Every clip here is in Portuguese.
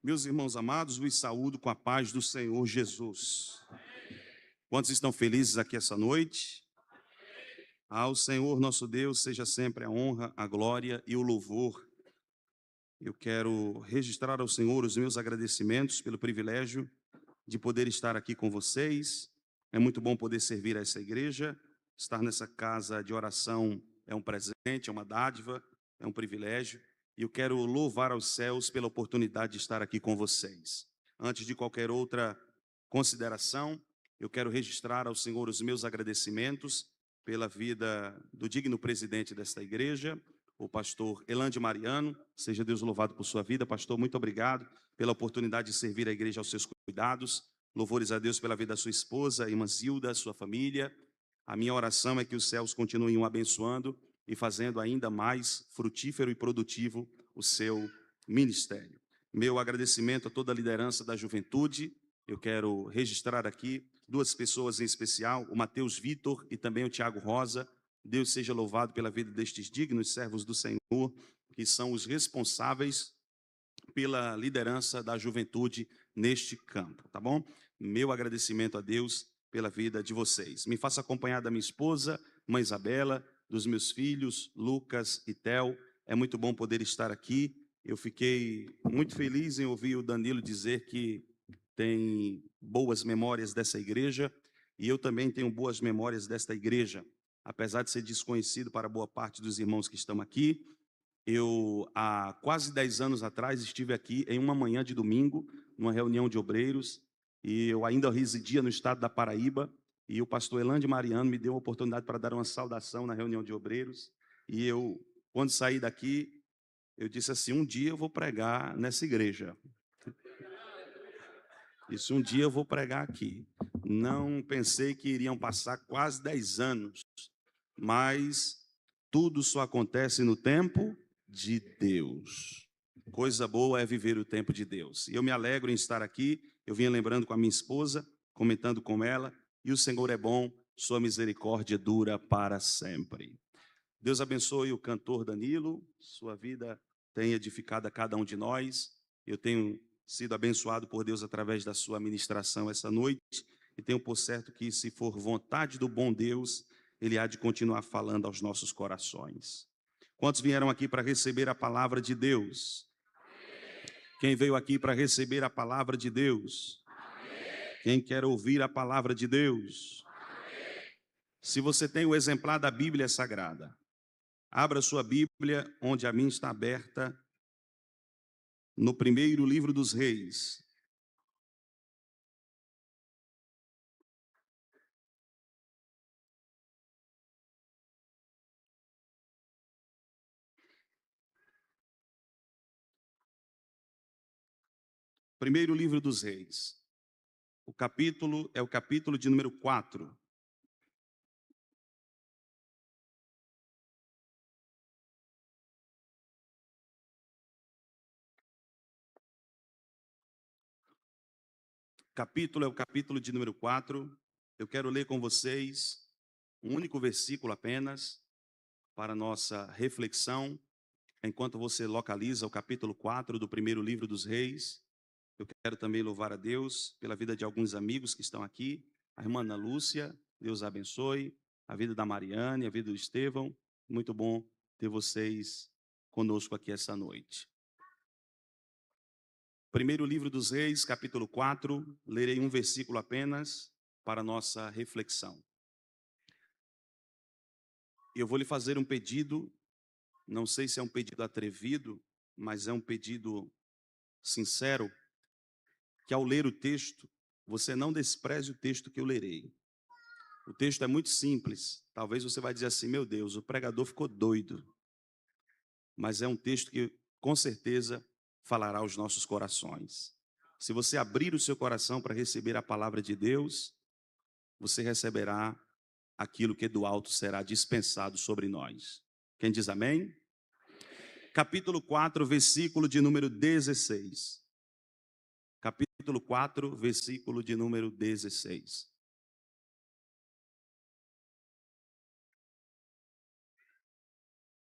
Meus irmãos amados, vos saúdo com a paz do Senhor Jesus. Quantos estão felizes aqui essa noite? Ao Senhor nosso Deus seja sempre a honra, a glória e o louvor. Eu quero registrar ao Senhor os meus agradecimentos pelo privilégio de poder estar aqui com vocês. É muito bom poder servir a essa igreja. Estar nessa casa de oração é um presente, é uma dádiva, é um privilégio. E eu quero louvar aos céus pela oportunidade de estar aqui com vocês. Antes de qualquer outra consideração, eu quero registrar ao Senhor os meus agradecimentos pela vida do digno presidente desta igreja, o pastor Elande Mariano. Seja Deus louvado por sua vida. Pastor, muito obrigado pela oportunidade de servir a igreja aos seus cuidados. Louvores a Deus pela vida da sua esposa, irmã Zilda, sua família. A minha oração é que os céus continuem o abençoando e fazendo ainda mais frutífero e produtivo o seu ministério. Meu agradecimento a toda a liderança da juventude. Eu quero registrar aqui duas pessoas em especial, o Mateus Vitor e também o Tiago Rosa. Deus seja louvado pela vida destes dignos servos do Senhor, que são os responsáveis pela liderança da juventude neste campo, tá bom? Meu agradecimento a Deus pela vida de vocês. Me faça acompanhar da minha esposa, mãe Isabela, dos meus filhos, Lucas e Theo. É muito bom poder estar aqui. Eu fiquei muito feliz em ouvir o Danilo dizer que tem boas memórias dessa igreja, e eu também tenho boas memórias desta igreja. Apesar de ser desconhecido para boa parte dos irmãos que estão aqui, eu, há quase 10 anos atrás, estive aqui em uma manhã de domingo, numa reunião de obreiros, e eu ainda residia no estado da Paraíba, e o pastor Elande Mariano me deu a oportunidade para dar uma saudação na reunião de obreiros, e eu, quando saí daqui, eu disse assim: um dia eu vou pregar nessa igreja. Isso, um dia eu vou pregar aqui. Não pensei que iriam passar quase 10 anos, mas tudo só acontece no tempo de Deus. Coisa boa é viver o tempo de Deus. E eu me alegro em estar aqui. Eu vinha lembrando com a minha esposa, comentando com ela, e o Senhor é bom, sua misericórdia dura para sempre. Deus abençoe o cantor Danilo, sua vida tem edificado a cada um de nós. Eu tenho sido abençoado por Deus através da sua ministração essa noite, e tenho por certo que, se for vontade do bom Deus, Ele há de continuar falando aos nossos corações. Quantos vieram aqui para receber a palavra de Deus? Quem veio aqui para receber a palavra de Deus? Quem quer ouvir a palavra de Deus? Se você tem o exemplar da Bíblia Sagrada, abra sua Bíblia, onde a minha está aberta, no primeiro livro dos Reis. Primeiro livro dos Reis. O capítulo é o capítulo de número 4. Capítulo é o capítulo de número 4. Eu quero ler com vocês um único versículo apenas para nossa reflexão, enquanto você localiza o capítulo 4 do primeiro livro dos Reis. Eu quero também louvar a Deus pela vida de alguns amigos que estão aqui. A irmã Ana Lúcia, Deus a abençoe. A vida da Mariane, a vida do Estevão. Muito bom ter vocês conosco aqui essa noite. Primeiro livro dos Reis, capítulo 4, lerei um versículo apenas para nossa reflexão. Eu vou lhe fazer um pedido, não sei se é um pedido atrevido, mas é um pedido sincero, que ao ler o texto, você não despreze o texto que eu lerei. O texto é muito simples, talvez você vai dizer assim: meu Deus, o pregador ficou doido. Mas é um texto que, com certeza, falará aos nossos corações. Se você abrir o seu coração para receber a palavra de Deus, você receberá aquilo que do alto será dispensado sobre nós. Quem diz amém? Capítulo 4, versículo de número 16. Capítulo 4, versículo de número 16.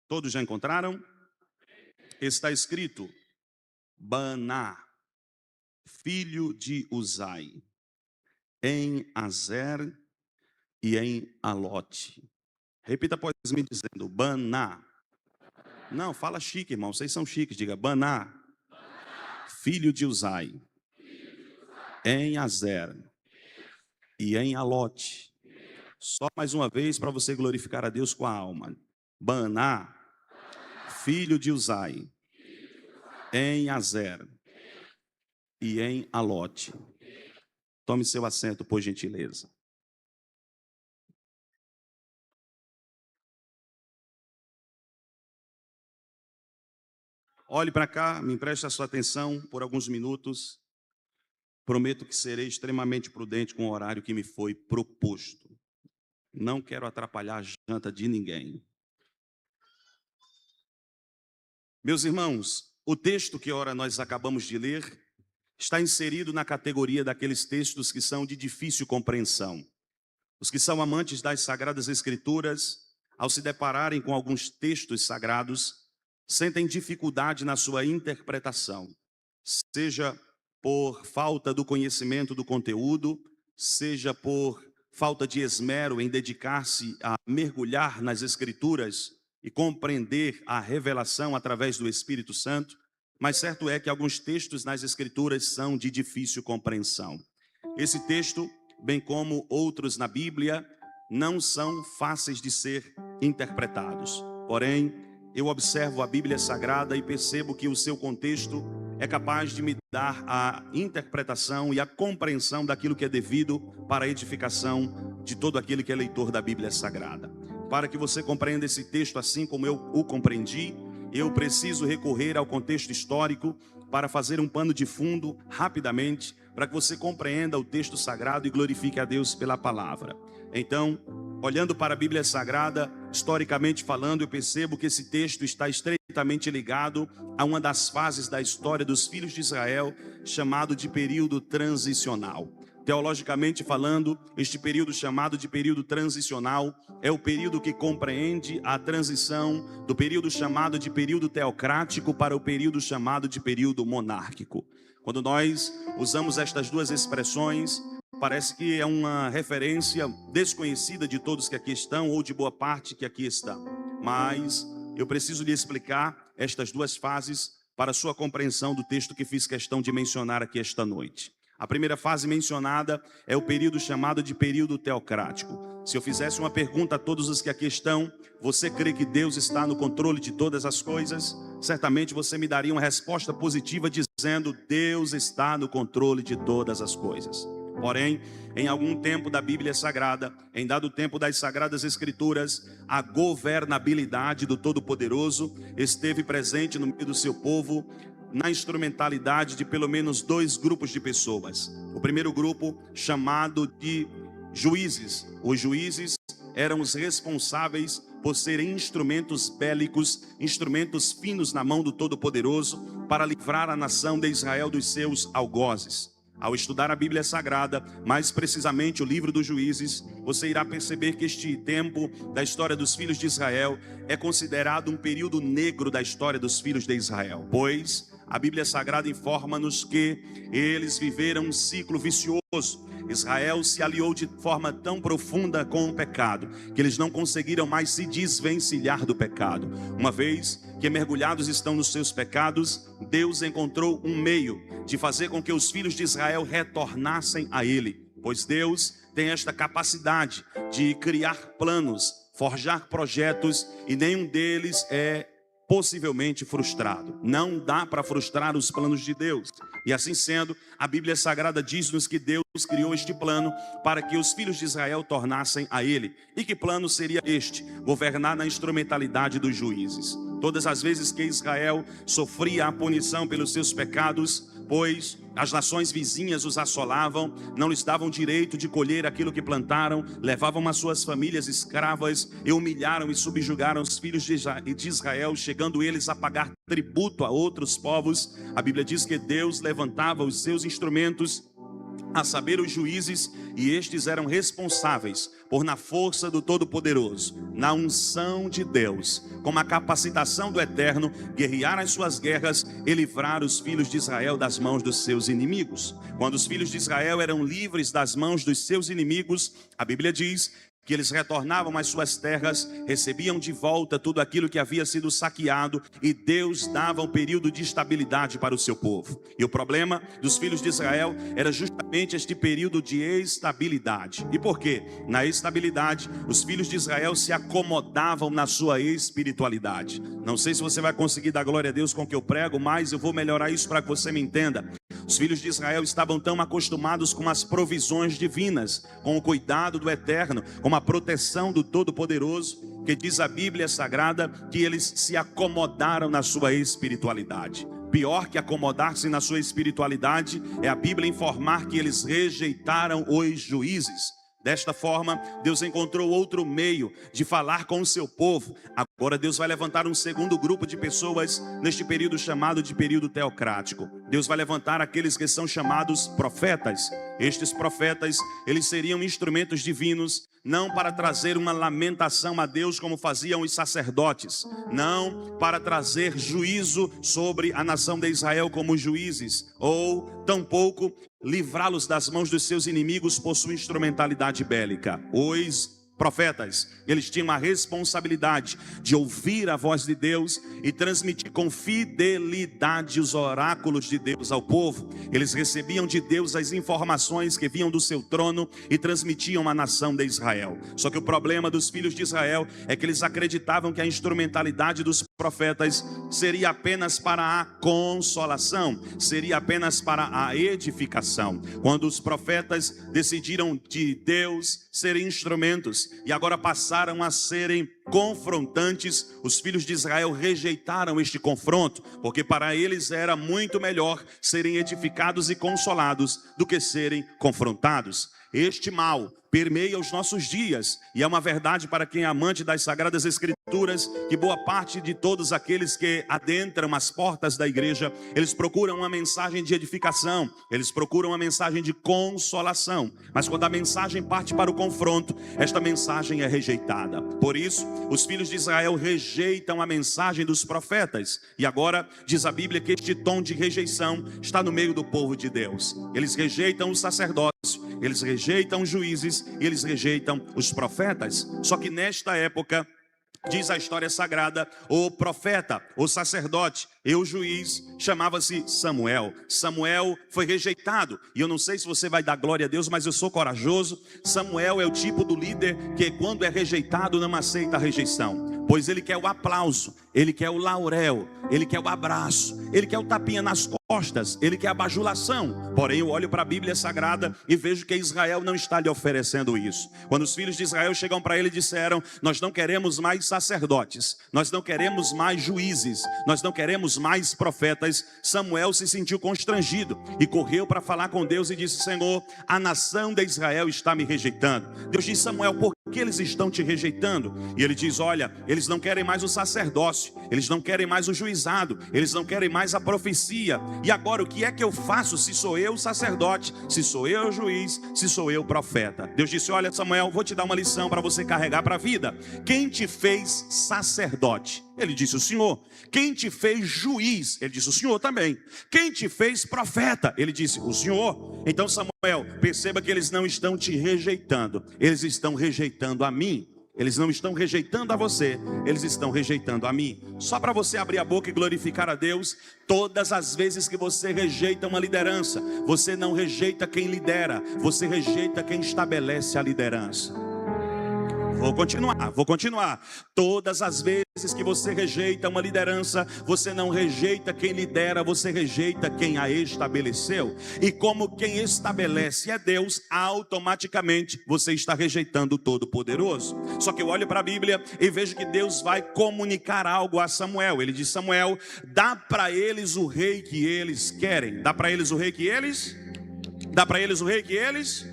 Todos já encontraram? Está escrito: Baná. filho de Uzai, em Azer e em Alote. Repita após mim dizendo, Baná. Não, fala chique, irmão, vocês são chiques, diga, Baná, filho de Uzai, em Azer e em Alote. Só mais uma vez para você glorificar a Deus com a alma. Baná, filho de Uzai, em Azer e em Alote. Tome seu assento, por gentileza. Olhe para cá, me empreste a sua atenção por alguns minutos. Prometo que serei extremamente prudente com o horário que me foi proposto. Não quero atrapalhar a janta de ninguém. Meus irmãos, o texto que ora nós acabamos de ler está inserido na categoria daqueles textos que são de difícil compreensão. Os que são amantes das Sagradas Escrituras, ao se depararem com alguns textos sagrados, sentem dificuldade na sua interpretação, seja por falta do conhecimento do conteúdo, seja por falta de esmero em dedicar-se a mergulhar nas Escrituras e compreender a revelação através do Espírito Santo, mas certo é que alguns textos nas Escrituras são de difícil compreensão. Esse texto, bem como outros na Bíblia, não são fáceis de ser interpretados. Porém, eu observo a Bíblia Sagrada e percebo que o seu contexto é capaz de me dar a interpretação e a compreensão daquilo que é devido para a edificação de todo aquele que é leitor da Bíblia Sagrada. Para que você compreenda esse texto assim como eu o compreendi, eu preciso recorrer ao contexto histórico para fazer um pano de fundo rapidamente, para que você compreenda o texto sagrado e glorifique a Deus pela palavra. Então, olhando para a Bíblia Sagrada, historicamente falando, eu percebo que esse texto está estreitamente ligado a uma das fases da história dos filhos de Israel, chamado de período transicional. Teologicamente falando, este período chamado de período transicional é o período que compreende a transição do período chamado de período teocrático para o período chamado de período monárquico. Quando nós usamos estas duas expressões, parece que é uma referência desconhecida de todos que aqui estão ou de boa parte que aqui estão. Mas eu preciso lhe explicar estas duas fases para a sua compreensão do texto que fiz questão de mencionar aqui esta noite. A primeira fase mencionada é o período chamado de período teocrático. Se eu fizesse uma pergunta a todos os que aqui estão, você crê que Deus está no controle de todas as coisas? Certamente você me daria uma resposta positiva dizendo: Deus está no controle de todas as coisas. Porém, em algum tempo da Bíblia Sagrada, em dado tempo das Sagradas Escrituras, a governabilidade do Todo-Poderoso esteve presente no meio do seu povo, na instrumentalidade de pelo menos dois grupos de pessoas. O primeiro grupo, chamado de juízes. Os juízes eram os responsáveis por serem instrumentos bélicos, instrumentos finos na mão do Todo-Poderoso para livrar a nação de Israel dos seus algozes. Ao estudar a Bíblia Sagrada, mais precisamente o livro dos Juízes, você irá perceber que este tempo da história dos filhos de Israel é considerado um período negro da história dos filhos de Israel, pois a Bíblia Sagrada informa-nos que eles viveram um ciclo vicioso. Israel se aliou de forma tão profunda com o pecado que eles não conseguiram mais se desvencilhar do pecado. Uma vez que mergulhados estão nos seus pecados, Deus encontrou um meio de fazer com que os filhos de Israel retornassem a Ele, pois Deus tem esta capacidade de criar planos, forjar projetos, e nenhum deles é possivelmente frustrado. Não dá para frustrar os planos de Deus. E assim sendo, a Bíblia Sagrada diz-nos que Deus criou este plano para que os filhos de Israel tornassem a Ele. E que plano seria este? Governar na instrumentalidade dos juízes. Todas as vezes que Israel sofria a punição pelos seus pecados, pois as nações vizinhas os assolavam, não lhes davam direito de colher aquilo que plantaram, levavam as suas famílias escravas e humilharam e subjugaram os filhos de Israel, chegando eles a pagar tributo a outros povos. A Bíblia diz que Deus levantava os seus instrumentos a saber os juízes, e estes eram responsáveis por, na força do Todo-Poderoso, na unção de Deus, com a capacitação do Eterno, guerrear as suas guerras e livrar os filhos de Israel das mãos dos seus inimigos. Quando os filhos de Israel eram livres das mãos dos seus inimigos, a Bíblia diz que eles retornavam às suas terras, recebiam de volta tudo aquilo que havia sido saqueado, e Deus dava um período de estabilidade para o seu povo. E o problema dos filhos de Israel era justamente este período de estabilidade. E por quê? Na estabilidade, os filhos de Israel se acomodavam na sua espiritualidade. Não sei se você vai conseguir dar glória a Deus com o que eu prego, mas eu vou melhorar isso para que você me entenda. Os filhos de Israel estavam tão acostumados com as provisões divinas, com o cuidado do Eterno, com a proteção do Todo-Poderoso, que diz a Bíblia Sagrada que eles se acomodaram na sua espiritualidade. Pior que acomodar-se na sua espiritualidade é a Bíblia informar que eles rejeitaram os juízes. Desta forma, Deus encontrou outro meio de falar com o seu povo. Agora Deus vai levantar um segundo grupo de pessoas neste período chamado de período teocrático. Deus vai levantar aqueles que são chamados profetas. Estes profetas, eles seriam instrumentos divinos, não para trazer uma lamentação a Deus como faziam os sacerdotes, não para trazer juízo sobre a nação de Israel como juízes, ou tampouco livrá-los das mãos dos seus inimigos por sua instrumentalidade bélica. Os profetas, eles tinham a responsabilidade de ouvir a voz de Deus e transmitir com fidelidade os oráculos de Deus ao povo. Eles recebiam de Deus as informações que vinham do seu trono e transmitiam à nação de Israel. Só que o problema dos filhos de Israel é que eles acreditavam que a instrumentalidade dos profetas seria apenas para a consolação, seria apenas para a edificação. Quando os profetas decidiram de Deus serem instrumentos e agora passaram a serem confrontantes, os filhos de Israel rejeitaram este confronto, porque para eles era muito melhor serem edificados e consolados do que serem confrontados. Este mal permeia os nossos dias, e é uma verdade para quem é amante das Sagradas Escrituras, que boa parte de todos aqueles que adentram as portas da igreja, eles procuram uma mensagem de edificação, eles procuram uma mensagem de consolação, mas quando a mensagem parte para o confronto, esta mensagem é rejeitada. Por isso, os filhos de Israel rejeitam a mensagem dos profetas, e agora diz a Bíblia que este tom de rejeição está no meio do povo de Deus. Eles rejeitam o sacerdócio, eles rejeitam os juízes e eles rejeitam os profetas. Só que nesta época, diz a história sagrada, o profeta, o sacerdote e o juiz chamava-se Samuel. Samuel foi rejeitado, e eu não sei se você vai dar glória a Deus, mas eu sou corajoso. Samuel é o tipo do líder que quando é rejeitado não aceita a rejeição, pois ele quer o aplauso, ele quer o laurel, ele quer o abraço, ele quer o tapinha nas costas, ele quer a bajulação. Porém eu olho para a Bíblia Sagrada e vejo que Israel não está lhe oferecendo isso. Quando os filhos de Israel chegam para ele e disseram: nós não queremos mais sacerdotes, nós não queremos mais juízes, nós não queremos mais profetas, Samuel se sentiu constrangido e correu para falar com Deus e disse: Senhor, a nação de Israel está me rejeitando. Deus disse: Samuel, por que eles estão te rejeitando? E ele diz: olha, eles não querem mais o sacerdócio, eles não querem mais o juizado, eles não querem mais a profecia. E agora o que é que eu faço se sou eu o sacerdote, se sou eu o juiz, se sou eu o profeta? Deus disse: olha, Samuel, vou te dar uma lição para você carregar para a vida. Quem te fez sacerdote? Ele disse: o Senhor. Quem te fez juiz? Ele disse: o Senhor também. Quem te fez profeta? Ele disse: o Senhor. Então Samuel, perceba que eles não estão te rejeitando, eles estão rejeitando a mim. Eles não estão rejeitando a você, eles estão rejeitando a mim. Só para você abrir a boca e glorificar a Deus, todas as vezes que você rejeita uma liderança, você não rejeita quem lidera, você rejeita quem estabelece a liderança. Vou continuar. Todas as vezes que você rejeita uma liderança, você não rejeita quem lidera, você rejeita quem a estabeleceu. E como quem estabelece é Deus, automaticamente você está rejeitando o Todo-Poderoso. Só que eu olho para a Bíblia e vejo que Deus vai comunicar algo a Samuel. Ele diz: Samuel, dá para eles o rei que eles querem. Dá para eles o rei que eles? Dá para eles o rei que eles?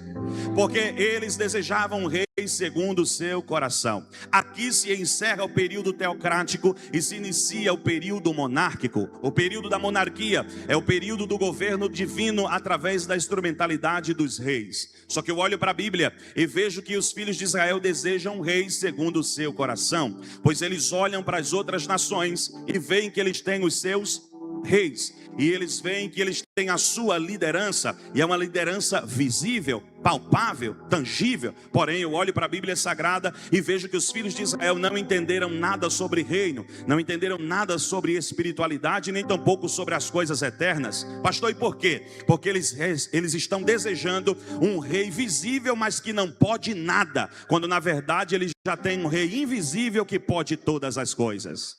porque eles desejavam um rei segundo o seu coração. Aqui se encerra o período teocrático e se inicia o período monárquico. O período da monarquia é o período do governo divino através da instrumentalidade dos reis. Só que eu olho para a Bíblia e vejo que os filhos de Israel desejam um rei segundo o seu coração, pois eles olham para as outras nações e veem que eles têm os seus reis, e eles veem que eles têm a sua liderança, e é uma liderança visível, palpável, tangível. Porém eu olho para a Bíblia Sagrada e vejo que os filhos de Israel não entenderam nada sobre reino, não entenderam nada sobre espiritualidade, nem tampouco sobre as coisas eternas. Pastor, e por quê? Porque eles estão desejando um rei visível, mas que não pode nada, quando na verdade eles já têm um rei invisível que pode todas as coisas.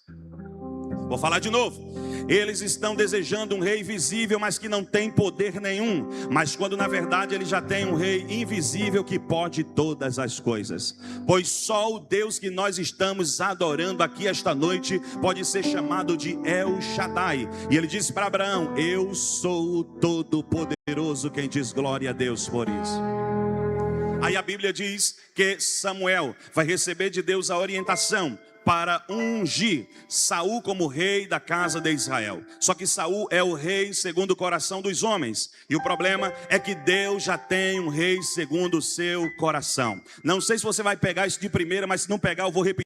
Vou falar de novo. Eles estão desejando um rei visível, mas que não tem poder nenhum. Mas quando na verdade ele já tem um rei invisível que pode todas as coisas. Pois só o Deus que nós estamos adorando aqui esta noite pode ser chamado de El Shaddai. E ele disse para Abraão: eu sou o Todo-Poderoso. Quem diz glória a Deus por isso? Aí a Bíblia diz que Samuel vai receber de Deus a orientação para ungir Saul como rei da casa de Israel. Só que Saul é o rei segundo o coração dos homens, e o problema é que Deus já tem um rei segundo o seu coração. Não sei se você vai pegar isso de primeira, mas se não pegar eu vou repetir.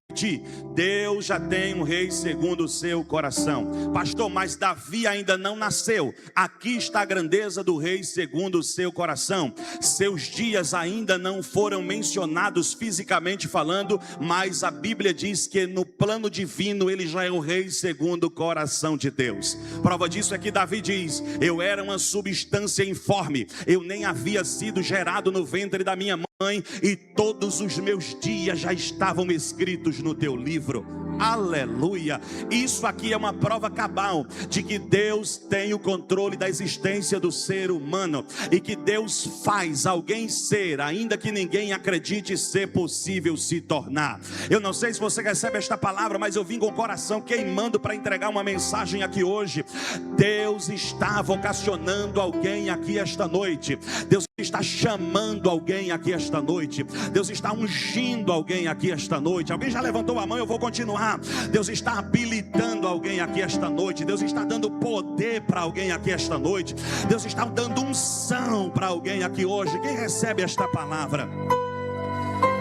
Deus já tem um rei segundo o seu coração. Pastor, mas Davi ainda não nasceu. Aqui está a grandeza do rei segundo o seu coração. Seus dias ainda não foram mencionados fisicamente falando, mas a Bíblia diz que no plano divino ele já é o rei segundo o coração de Deus. Prova disso é que Davi diz: eu era uma substância informe, eu nem havia sido gerado no ventre da minha mãe, e todos os meus dias já estavam escritos no teu livro. Aleluia. Isso aqui é uma prova cabal de que Deus tem o controle da existência do ser humano, e que Deus faz alguém ser, ainda que ninguém acredite ser possível se tornar. Eu não sei se você recebe esta palavra, mas eu vim com o coração queimando para entregar uma mensagem aqui hoje. Deus está vocacionando alguém aqui esta noite. Deus está chamando alguém aqui esta noite. Deus está ungindo alguém aqui esta noite. Alguém já levantou a mão? Eu vou continuar. Deus está habilitando alguém aqui esta noite. Deus está dando poder para alguém aqui esta noite. Deus está dando unção para alguém aqui hoje. Quem recebe esta palavra?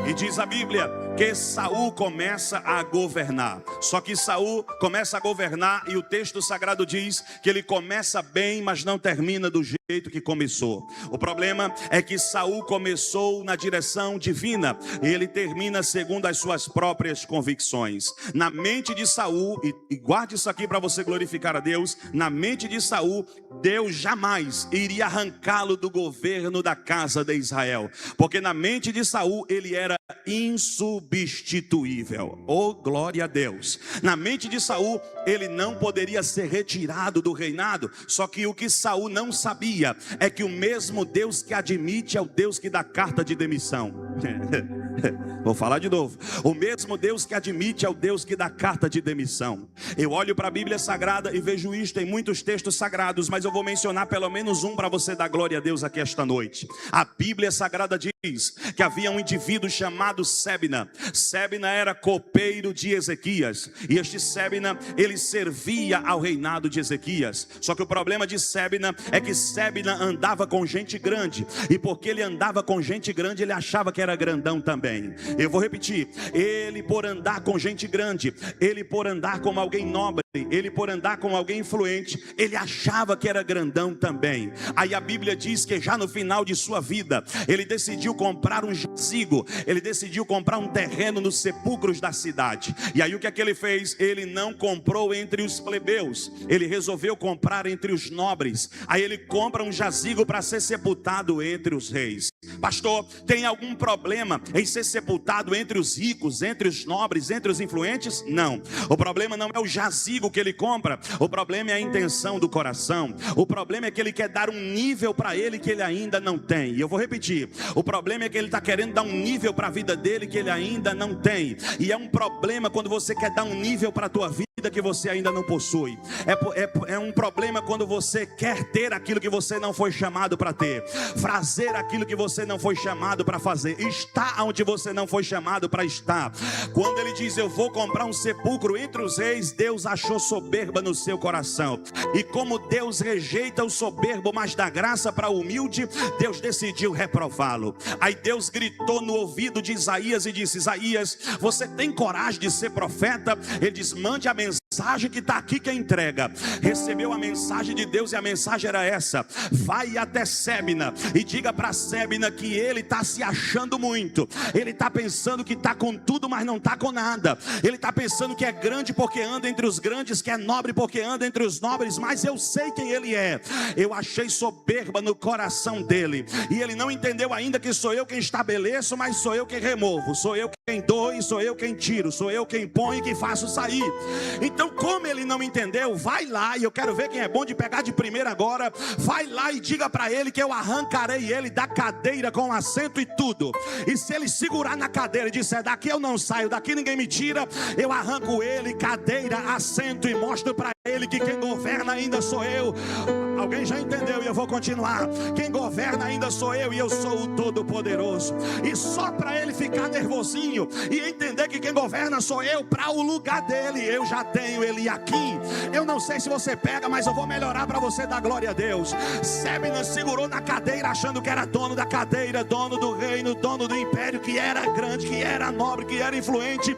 E diz a Bíblia que Saul começa a governar. Só que Saul começa a governar e o texto sagrado diz que ele começa bem, mas não termina do jeito que começou. O problema é que Saul começou na direção divina e ele termina segundo as suas próprias convicções. Na mente de Saul, e guarde isso aqui para você glorificar a Deus, na mente de Saul, Deus jamais iria arrancá-lo do governo da casa de Israel, porque na mente de Saul ele era insubstituível. Oh, glória a Deus. Na mente de Saul ele não poderia ser retirado do reinado. Só que o que Saul não sabia é que o mesmo Deus que admite é o Deus que dá carta de demissão. Vou falar de novo. O mesmo Deus que admite é o Deus que dá carta de demissão. Eu olho para a Bíblia Sagrada e vejo isto em muitos textos sagrados, mas eu vou mencionar pelo menos um para você dar glória a Deus aqui esta noite. A Bíblia Sagrada diz que havia um indivíduo chamado Sebna. Sebna era copeiro de Ezequias, e este Sebna, ele servia ao reinado de Ezequias. Só que o problema de Sebna é que Sebna andava com gente grande, e porque ele andava com gente grande, ele achava que era grandão também. Eu vou repetir: ele, por andar com gente grande, ele, por andar como alguém nobre, ele, por andar com alguém influente, ele achava que era grandão também. Aí a Bíblia diz que já no final de sua vida, ele decidiu comprar um jazigo, ele decidiu comprar um terreno nos sepulcros da cidade. E aí o que é que ele fez? Ele não comprou entre os plebeus, ele resolveu comprar entre os nobres. Aí ele compra um jazigo para ser sepultado entre os reis. Pastor, tem algum problema em ser sepultado entre os ricos, entre os nobres, entre os influentes? Não. O problema não é o jazigo que ele compra. O problema é a intenção do coração. O problema é que ele quer dar um nível para ele que ele ainda não tem. E eu vou repetir: o problema é que ele está querendo dar um nível para a vida dele que ele ainda não tem. E é um problema quando você quer dar um nível para a tua vida vida que você ainda não possui. É um problema quando você quer ter aquilo que você não foi chamado para ter, fazer aquilo que você não foi chamado para fazer, estar onde você não foi chamado para estar. Quando ele diz: eu vou comprar um sepulcro entre os reis, Deus achou soberba no seu coração. E como Deus rejeita o soberbo, mas dá graça para o humilde, Deus decidiu reprová-lo. Aí Deus gritou no ouvido de Isaías e disse: Isaías, você tem coragem de ser profeta? Ele diz: mande a mensagem que está aqui, que entrega. Recebeu a mensagem de Deus e a mensagem era essa: vai até Sébina e diga para Sébina que ele está se achando muito. Ele está pensando que está com tudo, mas não está com nada. Ele está pensando que é grande porque anda entre os grandes, que é nobre porque anda entre os nobres, mas eu sei quem ele é. Eu achei soberba no coração dele, e ele não entendeu ainda que sou eu quem estabeleço, mas sou eu quem removo, sou eu quem dou e sou eu quem tiro, sou eu quem põe e quem faço sair. Então, como ele não entendeu, vai lá, e eu quero ver quem é bom de pegar de primeira agora. Vai lá e diga para ele que eu arrancarei ele da cadeira com assento e tudo. E se ele segurar na cadeira e disser: daqui eu não saio, daqui ninguém me tira, eu arranco ele, cadeira, assento, e mostro para ele que quem governa ainda sou eu. Alguém já entendeu? E eu vou continuar. Quem governa ainda sou eu, e eu sou o Todo-Poderoso. E só para ele ficar nervosinho e entender que quem governa sou eu, para o lugar dele eu já tenho ele aqui. Eu não sei se você pega, mas eu vou melhorar para você dar glória a Deus. Sébina segurou na cadeira achando que era dono da cadeira, dono do reino, dono do império, que era grande, que era nobre, que era influente.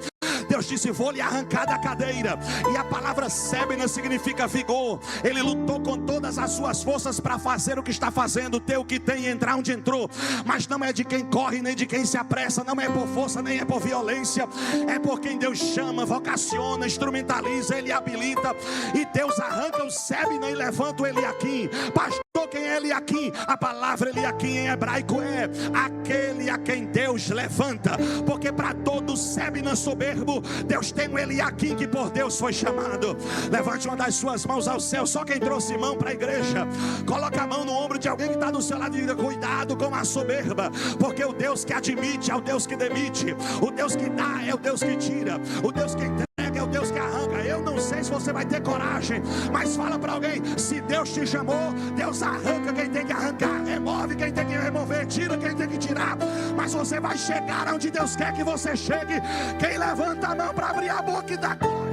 Deus disse: vou lhe arrancar da cadeira. E a palavra Sébina significa vigor. Ele lutou com todas as suas forças para fazer o que está fazendo, ter o que tem e entrar onde entrou. Mas não é de quem corre nem de quem se apressa, não é por força nem é por violência, é por quem Deus chama, vocaciona, instrumentaliza, ele habilita. E Deus arranca o Sébina e levanta o Eliaquim. Pastor, quem é Eliaquim? A palavra Eliaquim em hebraico é aquele a quem Deus levanta. Porque para todo Sébina soberbo, Deus tem um Eliaquim que por Deus foi chamado. Levante uma das suas mãos ao céu, só quem trouxe mão para a igreja. Coloca a mão no ombro de alguém que está do seu lado e diga: cuidado com a soberba, porque o Deus que admite é o Deus que demite, o Deus que dá é o Deus que tira, o Deus que entrega é o Deus que arranca. Eu não sei se você vai ter coragem, mas fala para alguém: se Deus te chamou, Deus arranca quem tem que arrancar, remove quem tem que remover, tira quem tem que tirar. Mas você vai chegar onde Deus quer que você chegue. Quem levanta a mão para abrir a boca e dar glória.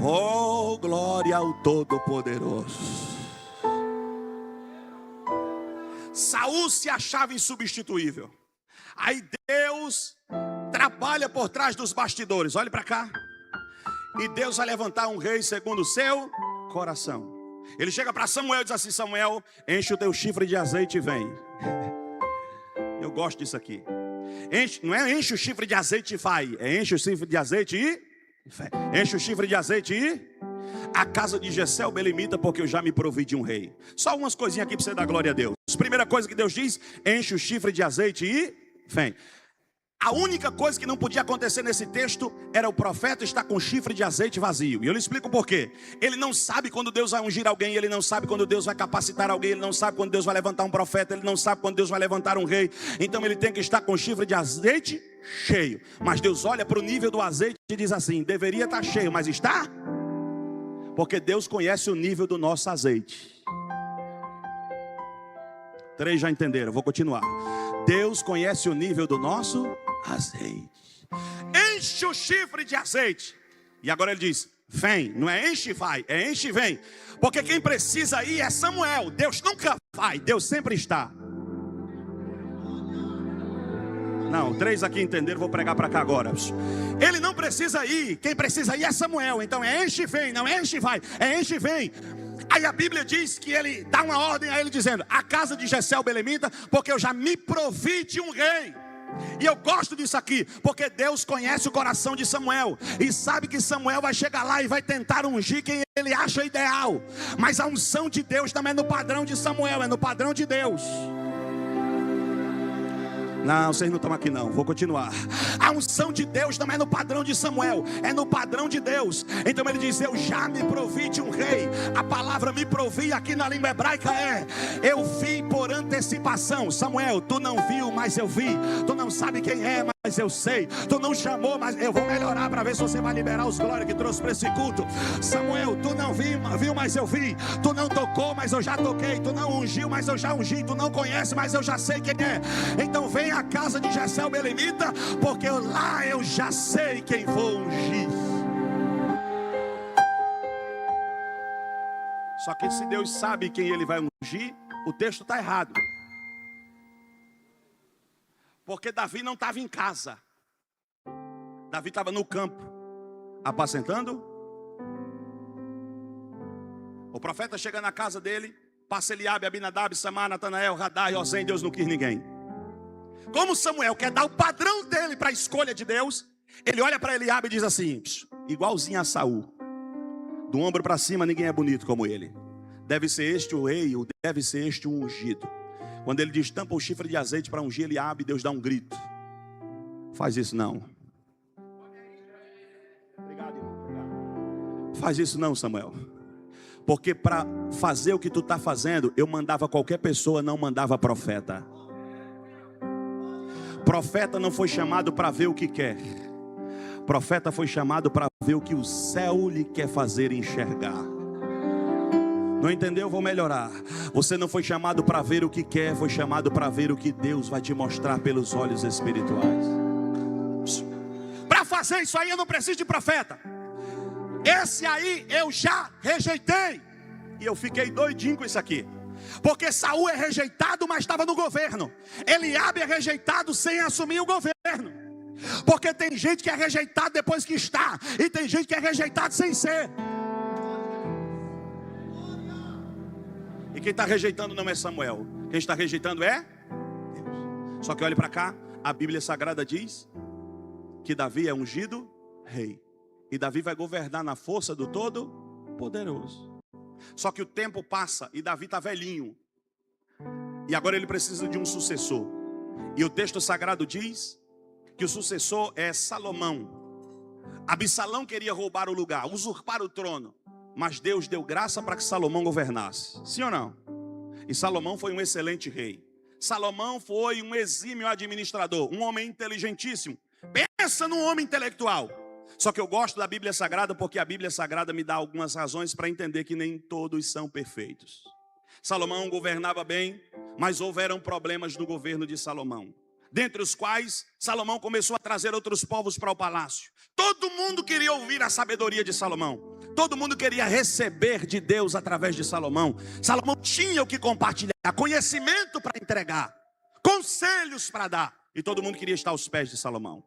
Oh, glória ao Todo-Poderoso. Saul se achava insubstituível. Aí Deus trabalha por trás dos bastidores. Olhe para cá. E Deus vai levantar um rei segundo o seu coração. Ele chega para Samuel e diz assim: Samuel, enche o teu chifre de azeite e vem. Eu gosto disso aqui. Não é enche o chifre de azeite e vai, é enche o chifre de azeite e fé. Enche o chifre de azeite e a casa de Jessé o belemita, porque eu já me provi de um rei. Só umas coisinhas aqui para você dar glória a Deus. Primeira coisa que Deus diz: enche o chifre de azeite e vem. A única coisa que não podia acontecer nesse texto era o profeta estar com chifre de azeite vazio. E eu lhe explico por quê. Ele não sabe quando Deus vai ungir alguém, ele não sabe quando Deus vai capacitar alguém, ele não sabe quando Deus vai levantar um profeta, ele não sabe quando Deus vai levantar um rei. Então ele tem que estar com chifre de azeite cheio. Mas Deus olha para o nível do azeite e diz assim: deveria estar cheio, mas está? Porque Deus conhece o nível do nosso azeite. 3 já entenderam, vou continuar. Deus conhece o nível do nosso azeite. Enche o chifre de azeite. E agora ele diz: vem. Não é enche e vai, é enche e vem. Porque quem precisa ir é Samuel. Deus nunca vai, Deus sempre está. Não, 3 aqui entenderam, vou pregar para cá agora. Ele não precisa ir, quem precisa ir é Samuel. Então é enche e vem, não é enche e vai, é enche e vem. Aí a Bíblia diz que ele dá uma ordem a ele dizendo: a casa de Jessé o belemita, porque eu já me provi de um rei. E eu gosto disso aqui, porque Deus conhece o coração de Samuel e sabe que Samuel vai chegar lá e vai tentar ungir quem ele acha ideal. Mas a unção de Deus não é no padrão de Samuel, é no padrão de Deus. Não, vocês não estão aqui não, vou continuar. A unção de Deus não é no padrão de Samuel, é no padrão de Deus. Então ele diz: eu já me provi de um rei. A palavra me provi aqui na língua hebraica é: eu vi por antecipação. Samuel, tu não viu, mas eu vi. Tu não sabe quem é, mas mas eu sei. Tu não chamou, mas eu vou melhorar para ver se você vai liberar os glórias que trouxe para esse culto. Samuel, tu não viu, mas eu vi. Tu não tocou, mas eu já toquei. Tu não ungiu, mas eu já ungi. Tu não conhece, mas eu já sei quem é. Então vem à casa de Jessé o belemita, porque lá eu já sei quem vou ungir. Só que se Deus sabe quem ele vai ungir, o texto está errado. Porque Davi não estava em casa. Davi estava no campo, apacentando. O profeta chega na casa dele, passa Eliabe, Abinadab, Samar, Natanael, Radai, Osém, Deus não quis ninguém. Como Samuel quer dar o padrão dele para a escolha de Deus, ele olha para Eliabe e diz assim, igualzinho a Saul. Do ombro para cima ninguém é bonito como ele. Deve ser este o rei, ou deve ser este o ungido. Quando ele diz, tampa o chifre de azeite para ungir Eliabe, Deus dá um grito. Faz isso não. Obrigado, irmão. Faz isso não, Samuel. Porque para fazer o que tu está fazendo, eu mandava qualquer pessoa, não mandava profeta. Profeta não foi chamado para ver o que quer. Profeta foi chamado para ver o que o céu lhe quer fazer enxergar. Não entendeu? Vou melhorar. Você não foi chamado para ver o que quer, foi chamado para ver o que Deus vai te mostrar pelos olhos espirituais. Para fazer isso aí eu não preciso de profeta. Esse aí eu já rejeitei. E eu fiquei doidinho com isso aqui. Porque Saul é rejeitado, mas estava no governo. Eliabe é rejeitado sem assumir o governo. Porque tem gente que é rejeitado depois que está, e tem gente que é rejeitado sem ser. E quem está rejeitando não é Samuel. Quem está rejeitando é Deus. Só que olhe para cá, a Bíblia Sagrada diz que Davi é ungido rei. E Davi vai governar na força do Todo-Poderoso. Só que o tempo passa e Davi está velhinho. E agora ele precisa de um sucessor. E o texto sagrado diz que o sucessor é Salomão. Absalão queria roubar o lugar, usurpar o trono. Mas Deus deu graça para que Salomão governasse. Sim ou não? E Salomão foi um excelente rei. Salomão foi um exímio administrador, um homem inteligentíssimo. Pensa num homem intelectual. Só que eu gosto da Bíblia Sagrada porque a Bíblia Sagrada me dá algumas razões para entender que nem todos são perfeitos. Salomão governava bem, mas houveram problemas no governo de Salomão. Dentre os quais Salomão começou a trazer outros povos para o palácio. Todo mundo queria ouvir a sabedoria de Salomão. Todo mundo queria receber de Deus através de Salomão. Salomão tinha o que compartilhar, conhecimento para entregar, conselhos para dar. E todo mundo queria estar aos pés de Salomão.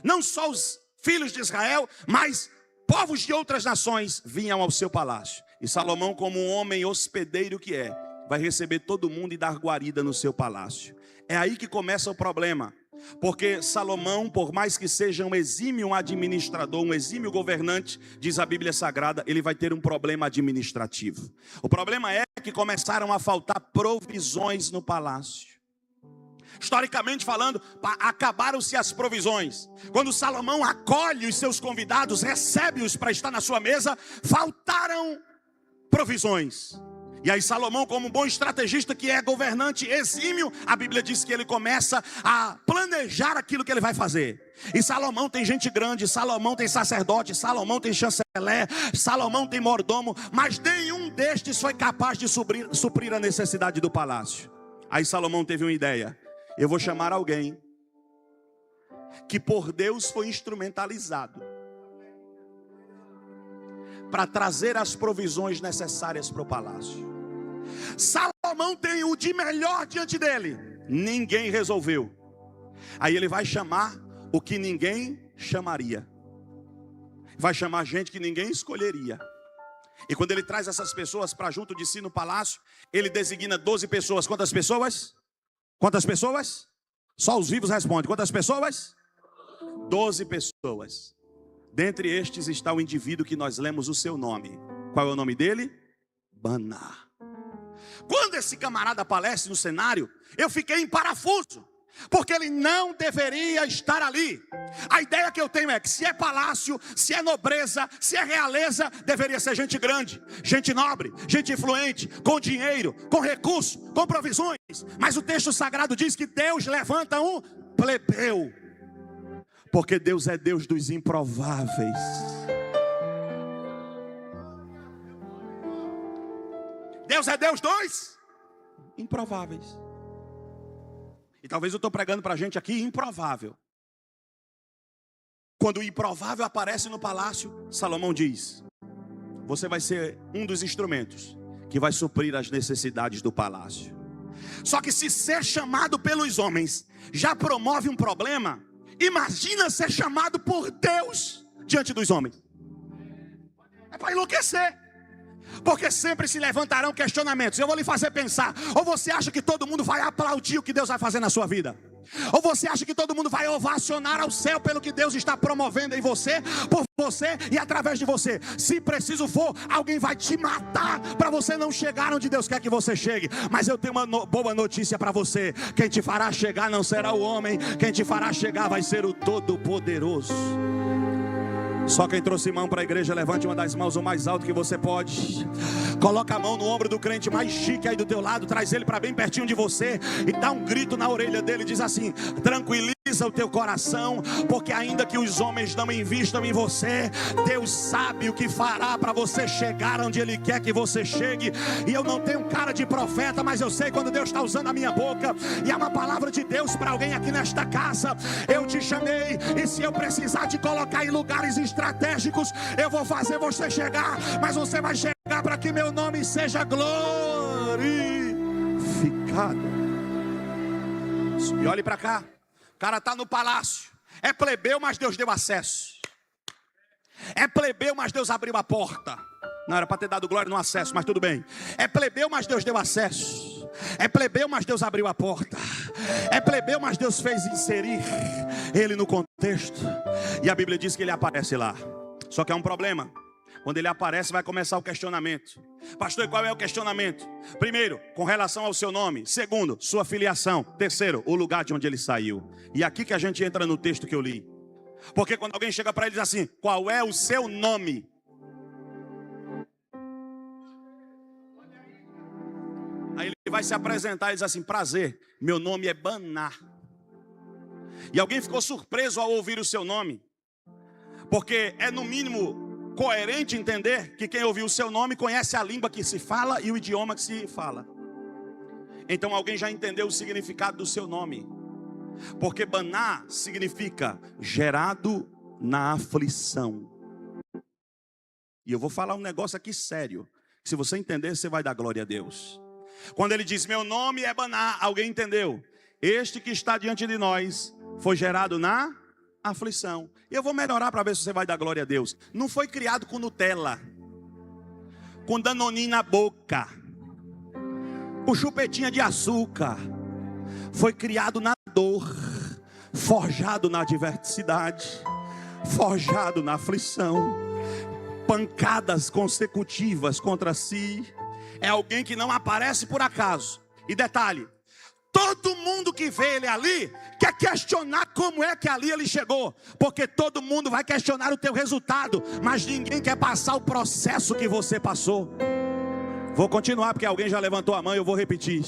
Não só os filhos de Israel, mas povos de outras nações vinham ao seu palácio. E Salomão, como um homem hospedeiro que é, vai receber todo mundo e dar guarida no seu palácio. É aí que começa o problema. Porque Salomão, por mais que seja um exímio administrador, um exímio governante, diz a Bíblia Sagrada, ele vai ter um problema administrativo. O problema é que começaram a faltar provisões no palácio. Historicamente falando, acabaram-se as provisões. Quando Salomão acolhe os seus convidados, recebe-os para estar na sua mesa, faltaram provisões. E aí Salomão, como um bom estrategista que é governante exímio, a Bíblia diz que ele começa a planejar aquilo que ele vai fazer. E Salomão tem gente grande, Salomão tem sacerdote, Salomão tem chanceler, Salomão tem mordomo, mas nenhum destes foi capaz de suprir a necessidade do palácio. Aí Salomão teve uma ideia: eu vou chamar alguém que por Deus foi instrumentalizado para trazer as provisões necessárias para o palácio. Salomão tem o de melhor diante dele, ninguém resolveu. Aí ele vai chamar o que ninguém chamaria, vai chamar gente que ninguém escolheria. E quando ele traz essas pessoas para junto de si no palácio, ele designa 12 pessoas. Quantas pessoas? Quantas pessoas? Só os vivos respondem. Quantas pessoas? 12 pessoas. Dentre estes está o indivíduo que nós lemos o seu nome. Qual é o nome dele? Baná. Quando esse camarada aparece no cenário, eu fiquei em parafuso, porque ele não deveria estar ali. A ideia que eu tenho é que se é palácio, se é nobreza, se é realeza, deveria ser gente grande, gente nobre, gente influente, com dinheiro, com recurso, com provisões. Mas o texto sagrado diz que Deus levanta um plebeu. Porque Deus é Deus dos improváveis. Deus é Deus dos improváveis. E talvez eu estou pregando para a gente aqui improvável. Quando o improvável aparece no palácio, Salomão diz: você vai ser um dos instrumentos que vai suprir as necessidades do palácio. Só que se ser chamado pelos homens já promove um problema, imagina ser chamado por Deus diante dos homens. É para enlouquecer. Porque sempre se levantarão questionamentos. Eu vou lhe fazer pensar: ou você acha que todo mundo vai aplaudir o que Deus vai fazer na sua vida? Ou você acha que todo mundo vai ovacionar ao céu pelo que Deus está promovendo em você, por você e através de você? Se preciso for, alguém vai te matar para você não chegar onde Deus quer que você chegue. Mas eu tenho uma boa notícia para você: quem te fará chegar não será o homem, quem te fará chegar vai ser o Todo-Poderoso. Só quem trouxe mão para a igreja, levante uma das mãos o mais alto que você pode. Coloca a mão no ombro do crente mais chique aí do teu lado, traz ele para bem pertinho de você e dá um grito na orelha dele, diz assim: tranquiliza o teu coração, porque ainda que os homens não invistam em você, Deus sabe o que fará para você chegar onde Ele quer que você chegue. E eu não tenho cara de profeta, mas eu sei quando Deus está usando a minha boca, e é uma palavra de Deus para alguém aqui nesta casa. Eu te chamei, e se eu precisar te colocar em lugares estratégicos, eu vou fazer você chegar, mas você vai chegar para que meu nome seja glorificado. E olhe para cá, o cara está no palácio, é plebeu, mas Deus deu acesso. É plebeu, mas Deus abriu a porta. Não era para ter dado glória no acesso, mas tudo bem. É plebeu, mas Deus deu acesso. É plebeu, mas Deus abriu a porta. É plebeu, mas Deus fez inserir ele no contexto. E a Bíblia diz que ele aparece lá. Só que há um problema. Quando ele aparece, vai começar o questionamento. Pastor, e qual é o questionamento? Primeiro, com relação ao seu nome. Segundo, sua filiação. Terceiro, o lugar de onde ele saiu. E aqui que a gente entra no texto que eu li. Porque quando alguém chega para ele e diz assim: qual é o seu nome? Aí ele vai se apresentar e diz assim: prazer, meu nome é Baná. E alguém ficou surpreso ao ouvir o seu nome, porque é no mínimo coerente entender que quem ouviu o seu nome conhece a língua que se fala e o idioma que se fala. Então alguém já entendeu o significado do seu nome, porque Baná significa gerado na aflição. E eu vou falar um negócio aqui sério, se você entender, você vai dar glória a Deus. Quando ele diz meu nome é Baná, alguém entendeu? Este que está diante de nós foi gerado na aflição. E eu vou melhorar para ver se você vai dar glória a Deus. Não foi criado com Nutella, com Danoninho na boca, com chupetinha de açúcar. Foi criado na dor, forjado na adversidade, forjado na aflição, pancadas consecutivas contra si. É alguém que não aparece por acaso. E detalhe, todo mundo que vê ele ali quer questionar como é que ali ele chegou, porque todo mundo vai questionar o teu resultado, mas ninguém quer passar o processo que você passou. Vou continuar porque alguém já levantou a mão e eu vou repetir.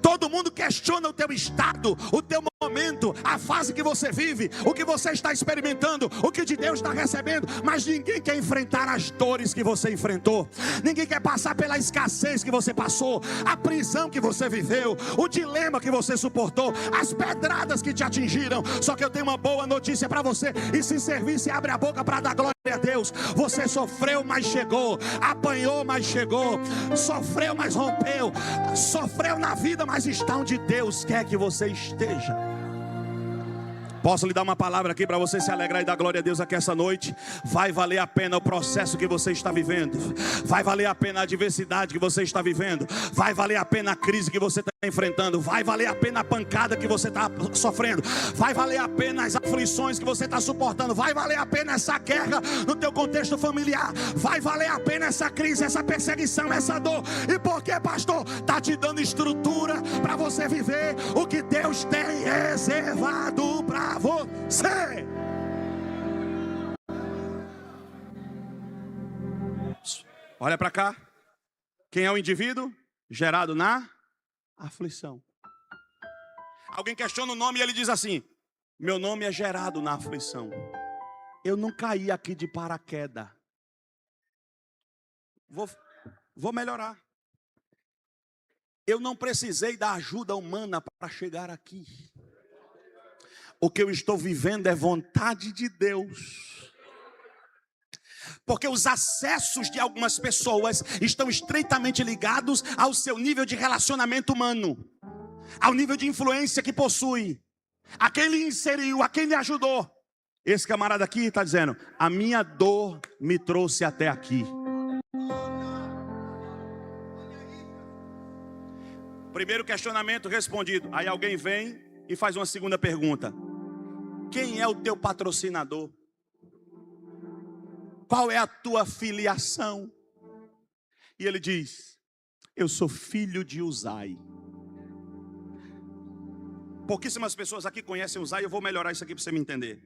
Todo mundo questiona o teu estado, o teu momento, a fase que você vive, o que você está experimentando, o que de Deus está recebendo, mas ninguém quer enfrentar as dores que você enfrentou. Ninguém quer passar pela escassez que você passou, a prisão que você viveu, o dilema que você suportou, as pedradas que te atingiram. Só que eu tenho uma boa notícia para você, e se servir, se abre a boca para dar glória a Deus. Você sofreu, mas chegou, apanhou, mas chegou, sofreu, mas rompeu, sofreu na vida, mas está onde Deus quer que você esteja. Posso lhe dar uma palavra aqui para você se alegrar e dar glória a Deus aqui essa noite? Vai valer a pena o processo que você está vivendo. Vai valer a pena a adversidade que você está vivendo. Vai valer a pena a crise que você está enfrentando. Vai valer a pena a pancada que você está sofrendo. Vai valer a pena as aflições que você está suportando. Vai valer a pena essa guerra no teu contexto familiar. Vai valer a pena essa crise, essa perseguição, essa dor. E por que, pastor? Está te dando estrutura para você viver o que Deus tem reservado para você. Olha para cá. Quem é o indivíduo? Gerado na aflição. Alguém questiona o nome e ele diz assim: Meu nome é gerado na aflição. Eu não caí aqui de paraquedas. Vou melhorar. Eu não precisei da ajuda humana para chegar aqui. O que eu estou vivendo é vontade de Deus. Porque os acessos de algumas pessoas estão estreitamente ligados ao seu nível de relacionamento humano, ao nível de influência que possui, a quem lhe inseriu, a quem lhe ajudou. Esse camarada aqui está dizendo: a minha dor me trouxe até aqui. Primeiro questionamento respondido. Aí alguém vem e faz uma segunda pergunta: quem é o teu patrocinador? Qual é a tua filiação? E ele diz: eu sou filho de Uzai. Pouquíssimas pessoas aqui conhecem Uzai. Eu vou melhorar isso aqui para você me entender.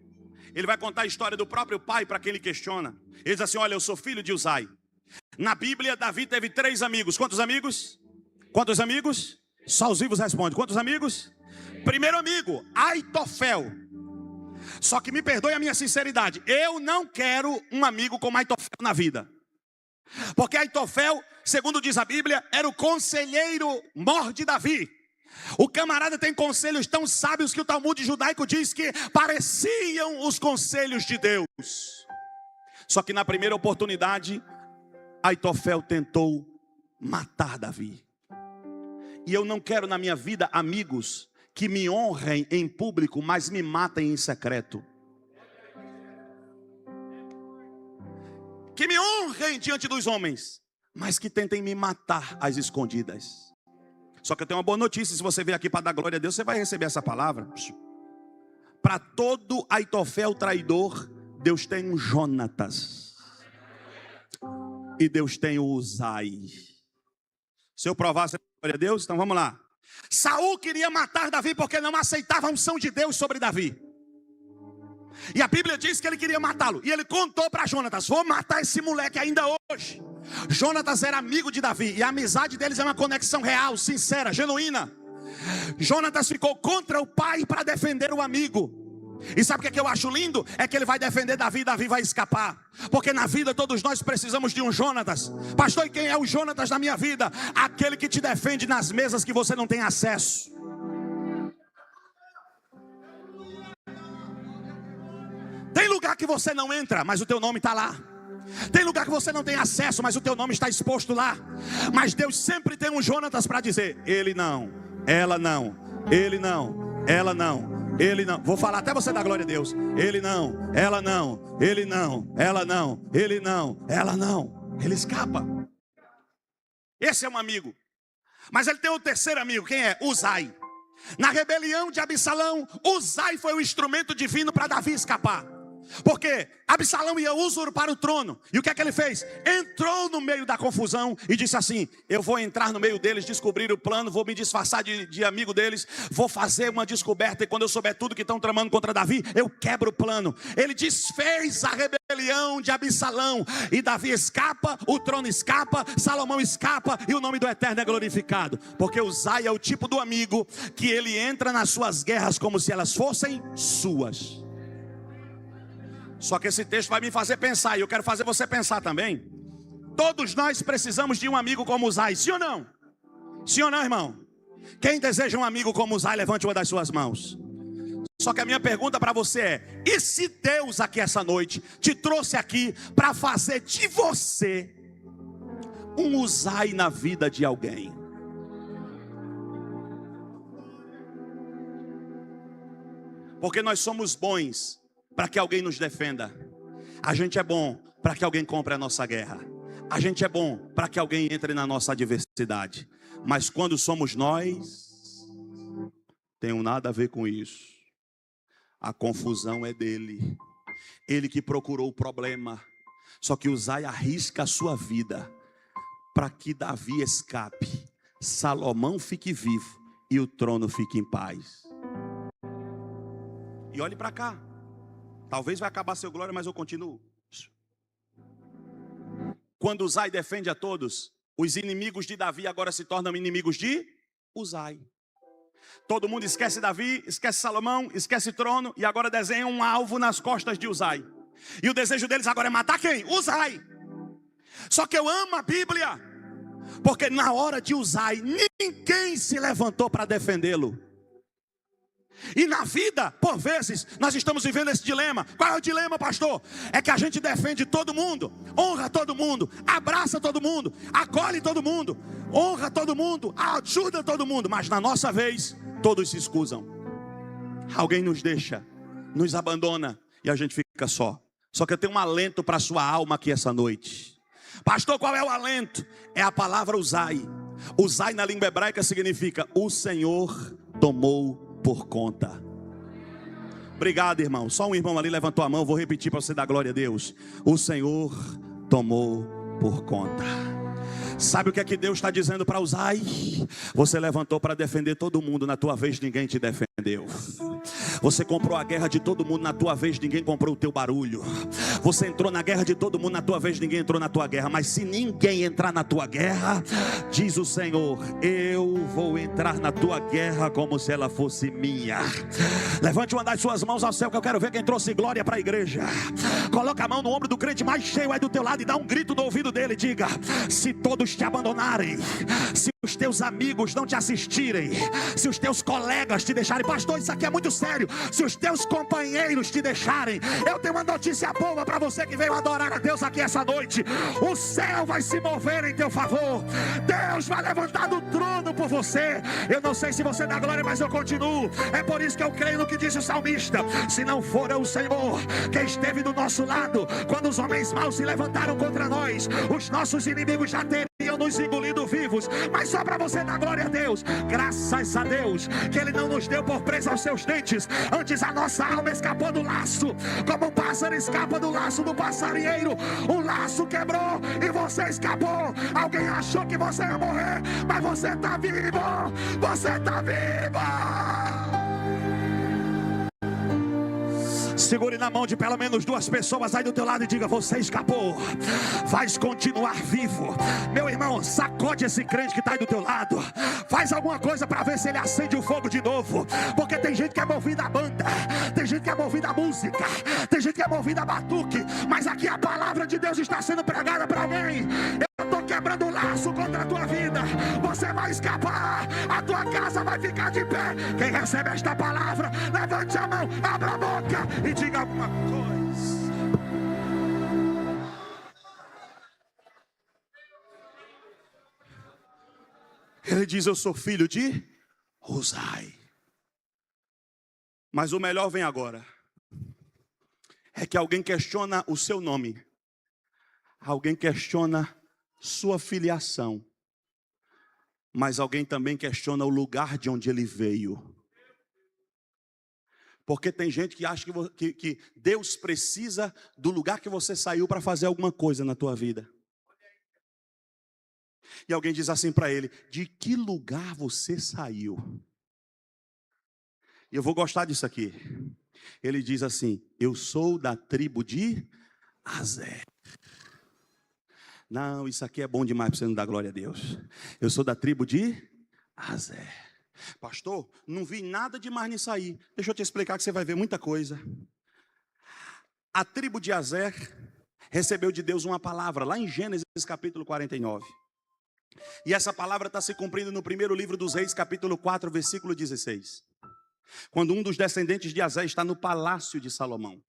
Ele vai contar a história do próprio pai para quem ele questiona. Ele diz assim: olha, eu sou filho de Uzai. Na Bíblia, Davi teve 3 amigos. Quantos amigos? Quantos amigos? Só os vivos respondem. Quantos amigos? Primeiro amigo, Aitofel. Só que me perdoe a minha sinceridade, eu não quero um amigo como Aitofel na vida. Porque Aitofel, segundo diz a Bíblia, era o conselheiro mor de Davi. O camarada tem conselhos tão sábios que o Talmud judaico diz que pareciam os conselhos de Deus. Só que na primeira oportunidade, Aitofel tentou matar Davi. E eu não quero na minha vida amigos que me honrem em público, mas me matem em secreto. Que me honrem diante dos homens, mas que tentem me matar às escondidas. Só que eu tenho uma boa notícia: se você vier aqui para dar glória a Deus, você vai receber essa palavra. Para todo Aitofel traidor, Deus tem um Jonatas. E Deus tem o Uzai. Se eu provar, você glória a Deus, então vamos lá. Saul queria matar Davi porque não aceitava a unção de Deus sobre Davi. E a Bíblia diz que ele queria matá-lo. E ele contou para Jonatas: vou matar esse moleque ainda hoje. Jonatas era amigo de Davi. E a amizade deles é uma conexão real, sincera, genuína. Jonatas ficou contra o pai para defender o amigo. E sabe o que eu acho lindo? É que ele vai defender Davi e Davi vai escapar. Porque na vida todos nós precisamos de um Jonatas. Pastor, e quem é o Jonatas na minha vida? Aquele que te defende nas mesas que você não tem acesso. Tem lugar que você não entra, mas o teu nome está lá. Tem lugar que você não tem acesso, mas o teu nome está exposto lá. Mas Deus sempre tem um Jonatas para dizer: ele não, ela não, ele não, ela não. Ele não, vou falar até você dar glória a Deus. Ele não, ela não, ele não, ela não, ele não, ela não. Ele escapa. Esse é um amigo. Mas ele tem um terceiro amigo, quem é? Uzai. Na rebelião de Absalão, Uzai foi o instrumento divino para Davi escapar. Porque Absalão ia usurpar o trono. E o que é que ele fez? Entrou no meio da confusão e disse assim: eu vou entrar no meio deles, descobrir o plano, vou me disfarçar de amigo deles, vou fazer uma descoberta, e quando eu souber tudo que estão tramando contra Davi, eu quebro o plano. Ele desfez a rebelião de Absalão, e Davi escapa, o trono escapa, Salomão escapa, e o nome do Eterno é glorificado. Porque Uzai é o tipo do amigo que ele entra nas suas guerras como se elas fossem suas. Só que esse texto vai me fazer pensar, e eu quero fazer você pensar também. Todos nós precisamos de um amigo como Uzai, sim ou não? Sim ou não, irmão? Quem deseja um amigo como Uzai, levante uma das suas mãos. Só que a minha pergunta para você é: e se Deus aqui essa noite te trouxe aqui para fazer de você um Uzai na vida de alguém? Porque nós somos bons para que alguém nos defenda. A gente é bom para que alguém compre a nossa guerra. A gente é bom para que alguém entre na nossa adversidade. Mas quando somos nós, tenho nada a ver com isso. A confusão é dele. Ele que procurou o problema. Só que Uzai arrisca a sua vida para que Davi escape, Salomão fique vivo e o trono fique em paz. E olhe para cá. Talvez vai acabar seu glória, mas eu continuo. Quando Uzai defende a todos, os inimigos de Davi agora se tornam inimigos de Uzai. Todo mundo esquece Davi, esquece Salomão, esquece trono, e agora desenha um alvo nas costas de Uzai. E o desejo deles agora é matar quem? Uzai. Só que eu amo a Bíblia, porque na hora de Uzai, ninguém se levantou para defendê-lo. E na vida, por vezes, nós estamos vivendo esse dilema. Qual é o dilema, pastor? É que a gente defende todo mundo, honra todo mundo, abraça todo mundo, acolhe todo mundo, honra todo mundo, ajuda todo mundo. Mas na nossa vez, todos se escusam. Alguém nos deixa, nos abandona e a gente fica só. Só que eu tenho um alento para a sua alma aqui essa noite. Pastor, qual é o alento? É a palavra Uzai. Uzai na língua hebraica significa: o Senhor tomou por conta. Obrigado, irmão. Só um irmão ali levantou a mão. Vou repetir para você dar glória a Deus. O Senhor tomou por conta. Sabe o que é que Deus está dizendo para Uzai? Você levantou para defender todo mundo, na tua vez ninguém te defendeu. Você comprou a guerra de todo mundo, na tua vez ninguém comprou o teu barulho. Você entrou na guerra de todo mundo, na tua vez ninguém entrou na tua guerra. Mas se ninguém entrar na tua guerra, diz o Senhor, eu vou entrar na tua guerra como se ela fosse minha. Levante uma das suas mãos ao céu, que eu quero ver quem trouxe glória para a igreja. Coloca a mão no ombro do crente mais cheio aí do teu lado e dá um grito no ouvido dele. Diga: se todos te abandonarem, se os teus amigos não te assistirem, se os teus colegas te deixarem, pastor, isso aqui é muito sério, se os teus companheiros te deixarem, eu tenho uma notícia boa para você que veio adorar a Deus aqui essa noite: o céu vai se mover em teu favor, Deus vai levantar do trono por você. Eu não sei se você dá glória, mas eu continuo. É por isso que eu creio no que disse o salmista: se não for o Senhor que esteve do nosso lado, quando os homens maus se levantaram contra nós, os nossos inimigos já teriam nos engolido vivos. Mas só para você dar glória a Deus, graças a Deus que Ele não nos deu por presa aos seus dentes. Antes a nossa alma escapou do laço, como um pássaro escapa do laço do passarinheiro. O laço quebrou e você escapou. Alguém achou que você ia morrer, mas você está vivo. Você está vivo. Segure na mão de pelo menos duas pessoas aí do teu lado e diga: você escapou, vais continuar vivo. Meu irmão, sacode esse crente que está aí do teu lado. Faz alguma coisa para ver se ele acende o fogo de novo. Porque tem gente que é movida a banda, tem gente que é movida a música, tem gente que é movida a batuque. Mas aqui a palavra de Deus está sendo pregada para alguém. Eu estou quebrando o laço contra a tua vida. Você vai escapar, a tua casa vai ficar de pé. Quem recebe esta palavra, levante a mão, abra a boca e diga alguma coisa. Ele diz: eu sou filho de Uzai. Mas o melhor vem agora. É que alguém questiona o seu nome. Alguém questiona sua filiação. Mas alguém também questiona o lugar de onde ele veio. Porque tem gente que acha que Deus precisa do lugar que você saiu para fazer alguma coisa na tua vida. E alguém diz assim para ele: de que lugar você saiu? E eu vou gostar disso aqui. Ele diz assim: eu sou da tribo de Azer. Não, isso aqui é bom demais para você não dar glória a Deus. Eu sou da tribo de Azer. Pastor, não vi nada demais nisso aí. Deixa eu te explicar que você vai ver muita coisa. A tribo de Azer recebeu de Deus uma palavra lá em Gênesis capítulo 49. E essa palavra está se cumprindo no primeiro livro dos Reis, capítulo 4, versículo 16. Quando um dos descendentes de Azer está no palácio de Salomão.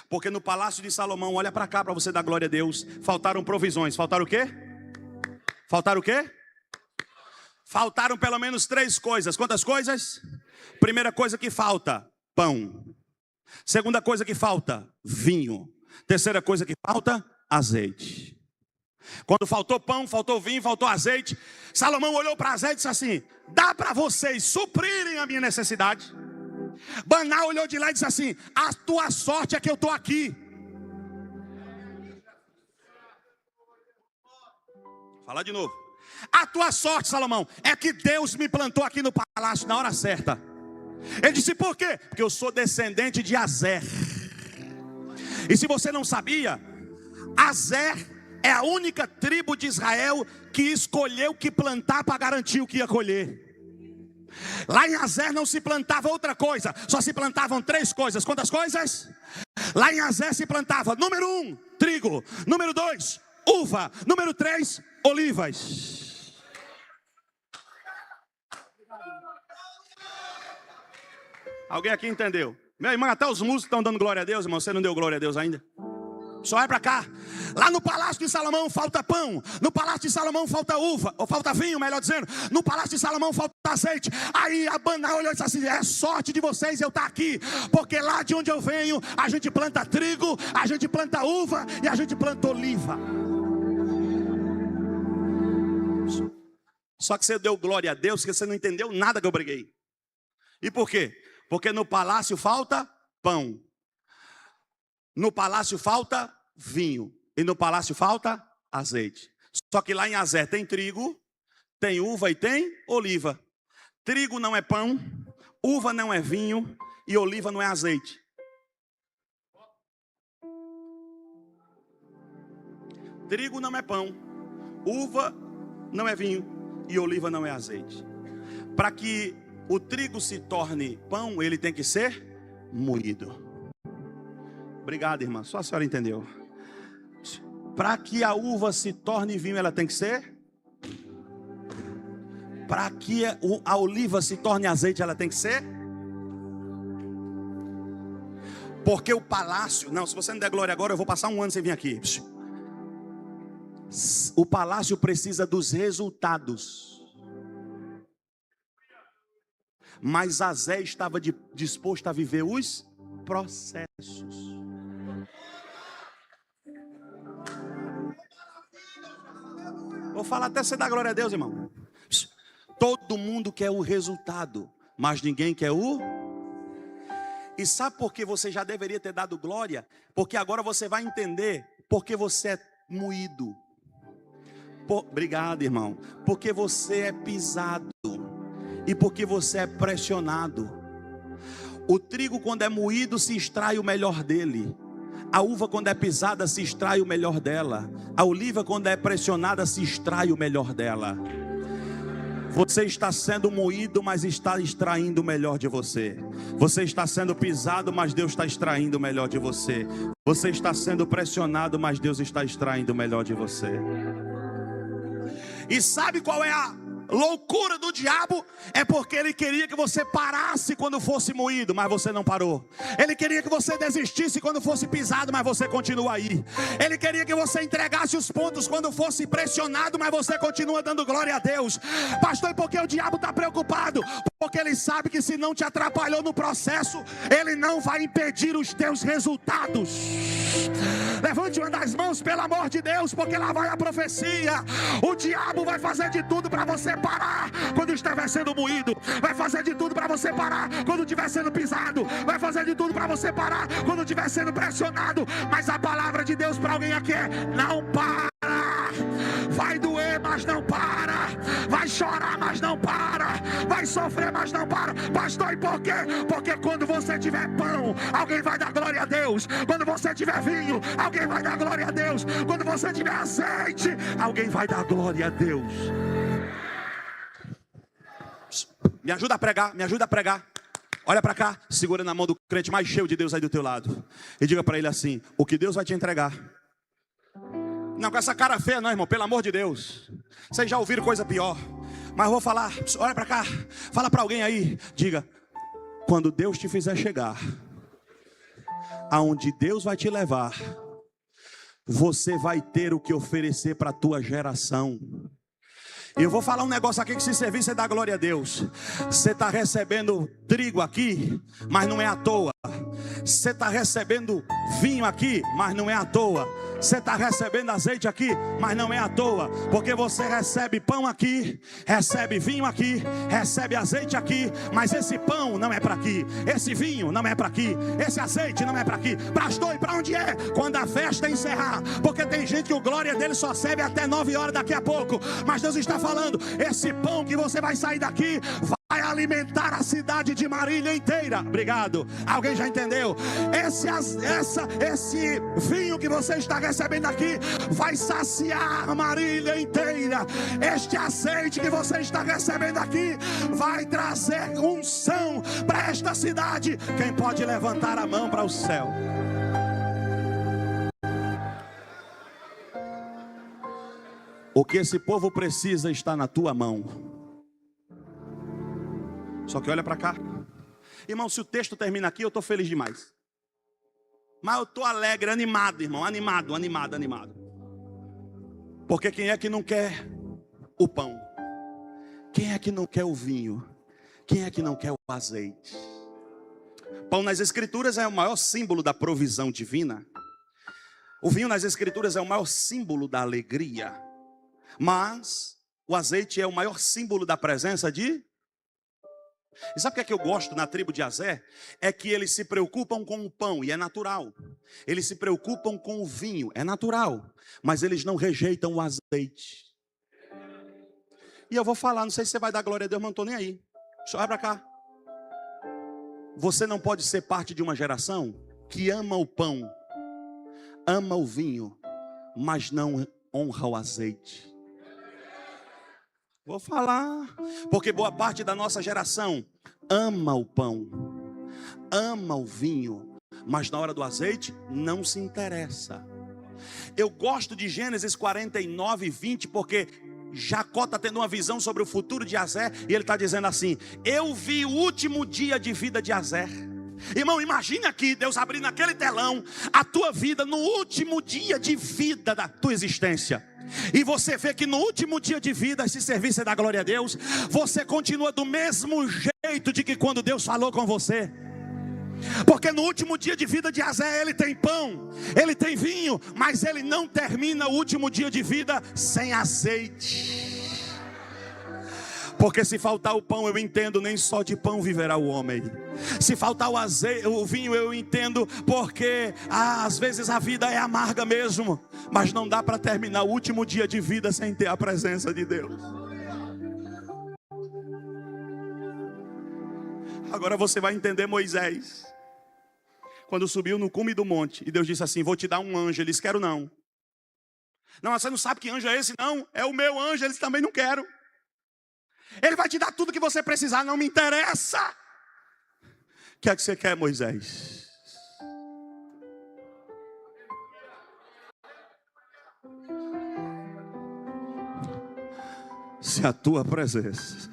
Porque no palácio de Salomão, olha para cá para você dar glória a Deus, faltaram provisões. Faltaram o quê? Faltaram o quê? Faltaram pelo menos 3 coisas. Quantas coisas? Primeira coisa que falta: pão. Segunda coisa que falta: vinho. Terceira coisa que falta: azeite. Quando faltou pão, faltou vinho, faltou azeite, Salomão olhou para azeite e disse assim: dá para vocês suprirem a minha necessidade. Baná olhou de lá e disse assim: a tua sorte é que eu estou aqui. Fala de novo. A tua sorte, Salomão, é que Deus me plantou aqui no palácio na hora certa. Ele disse: por quê? Porque eu sou descendente de Azer. E se você não sabia, Azer é a única tribo de Israel que escolheu que plantar para garantir o que ia colher. Lá em Azer não se plantava outra coisa, só se plantavam 3 coisas. Quantas coisas? Lá em Azer se plantava, número 1, trigo. Número 2, uva. Número 3, olivas. Alguém aqui entendeu? Meu irmão, até os músicos estão dando glória a Deus, irmão. Você não deu glória a Deus ainda? Só vai para cá. Lá no Palácio de Salomão falta pão. No Palácio de Salomão falta uva, ou falta vinho, melhor dizendo. No Palácio de Salomão falta azeite. Aí a banda olhou e disse assim: é sorte de vocês eu estar aqui, porque lá de onde eu venho a gente planta trigo, a gente planta uva e a gente planta oliva. Só que você deu glória a Deus porque você não entendeu nada que eu preguei. E por quê? Porque no palácio falta pão, no palácio falta vinho e no palácio falta azeite. Só que lá em Azer tem trigo, tem uva e tem oliva. Trigo não é pão, uva não é vinho e oliva não é azeite. Trigo não é pão, uva não é vinho e oliva não é azeite. Para que o trigo se torne pão, ele tem que ser moído. Obrigado, irmã. Só a senhora entendeu. Para que a uva se torne vinho, ela tem que ser. Para que a oliva se torne azeite, ela tem que ser. Porque o palácio... Não, se você não der glória agora, eu vou passar um ano sem vir aqui. O palácio precisa dos resultados. Mas Azé estava disposto a viver os processos. Vou falar até você dar glória a Deus, irmão. Todo mundo quer o resultado, mas ninguém quer o... E sabe por que você já deveria ter dado glória? Porque agora você vai entender porque você é moído. Obrigado, irmão. Porque você é pisado. E porque você é pressionado. O trigo, quando é moído, se extrai o melhor dele. A uva, quando é pisada, se extrai o melhor dela. A oliva, quando é pressionada, se extrai o melhor dela. Você está sendo moído, mas está extraindo o melhor de você. Você está sendo pisado, mas Deus está extraindo o melhor de você. Você está sendo pressionado, mas Deus está extraindo o melhor de você. E sabe qual é a loucura do diabo? É porque ele queria que você parasse quando fosse moído, mas você não parou. Ele queria que você desistisse quando fosse pisado, mas você continua aí. Ele queria que você entregasse os pontos quando fosse pressionado, mas você continua dando glória a Deus. Pastor, e por que o diabo está preocupado? Porque ele sabe que se não te atrapalhou no processo, ele não vai impedir os teus resultados. Levante uma das mãos, pelo amor de Deus, porque lá vai a profecia. O diabo vai fazer de tudo para você parar quando estiver sendo moído. Vai fazer de tudo para você parar quando estiver sendo pisado. Vai fazer de tudo para você parar quando estiver sendo pressionado. Mas a palavra de Deus para alguém aqui é: não para. Vai doer, mas não para. Vai chorar, mas não para. Vai sofrer, mas não para. Pastor, e por quê? Porque quando você tiver pão, alguém vai dar glória a Deus. Quando você tiver vinho, alguém vai dar glória a Deus. Quando você tiver azeite, alguém vai dar glória a Deus. Me ajuda a pregar, me ajuda a pregar. Olha para cá, segura na mão do crente mais cheio de Deus aí do teu lado. E diga para ele assim: o que Deus vai te entregar. Não com essa cara feia não, irmão, pelo amor de Deus. Vocês já ouviram coisa pior. Mas eu vou falar, olha para cá. Fala para alguém aí, diga: quando Deus te fizer chegar aonde Deus vai te levar, você vai ter o que oferecer para a tua geração. Eu vou falar um negócio aqui que se servir, você dá glória a Deus. Você está recebendo trigo aqui, mas não é à toa. Você está recebendo vinho aqui, mas não é à toa. Você está recebendo azeite aqui, mas não é à toa. Porque você recebe pão aqui, recebe vinho aqui, recebe azeite aqui. Mas esse pão não é para aqui, esse vinho não é para aqui, esse azeite não é para aqui. Pastor, e para onde é? Quando a festa encerrar. Porque tem gente que o glória dele só serve até 9 horas daqui a pouco. Mas Deus está falando: esse pão que você vai sair daqui vai alimentar a cidade de Marília inteira. Obrigado. Alguém já entendeu? Esse vinho que você está recebendo aqui vai saciar Marília inteira. Este azeite que você está recebendo aqui vai trazer unção para esta cidade. Quem pode levantar a mão para o céu? O que esse povo precisa está na tua mão. Só que olha para cá. Irmão, se o texto termina aqui, eu estou feliz demais. Mas eu estou alegre, animado, irmão. Animado. Porque quem é que não quer o pão? Quem é que não quer o vinho? Quem é que não quer o azeite? Pão nas Escrituras é o maior símbolo da provisão divina. O vinho nas Escrituras é o maior símbolo da alegria. Mas o azeite é o maior símbolo da presença de... E sabe o que é que eu gosto na tribo de Azer? É que eles se preocupam com o pão, e é natural. Eles se preocupam com o vinho, é natural. Mas eles não rejeitam o azeite. E eu vou falar, não sei se você vai dar glória a Deus, mas não estou nem aí. Só vai para cá. Você não pode ser parte de uma geração que ama o pão, ama o vinho, mas não honra o azeite. Vou falar, porque boa parte da nossa geração ama o pão, ama o vinho, mas na hora do azeite não se interessa. Eu gosto de Gênesis 49, 20, porque Jacó está tendo uma visão sobre o futuro de Azer, e ele está dizendo assim: eu vi o último dia de vida de Azer. Irmão, imagine aqui Deus abrindo aquele telão, a tua vida no último dia de vida da tua existência. E você vê que no último dia de vida, se serviço é da glória a Deus, você continua do mesmo jeito de que quando Deus falou com você. Porque no último dia de vida de Azer, ele tem pão, ele tem vinho, mas ele não termina o último dia de vida sem azeite. Porque se faltar o pão, eu entendo, nem só de pão viverá o homem. Se faltar o azeite, o vinho, eu entendo, porque às vezes a vida é amarga mesmo, mas não dá para terminar o último dia de vida sem ter a presença de Deus. Agora você vai entender Moisés, quando subiu no cume do monte, e Deus disse assim: vou te dar um anjo. Ele disse: quero não. Não, você não sabe que anjo é esse? Não, é o meu anjo. Ele disse: também não quero. Ele vai te dar tudo que você precisar, não me interessa. O que é que você quer, Moisés? Se a tua presença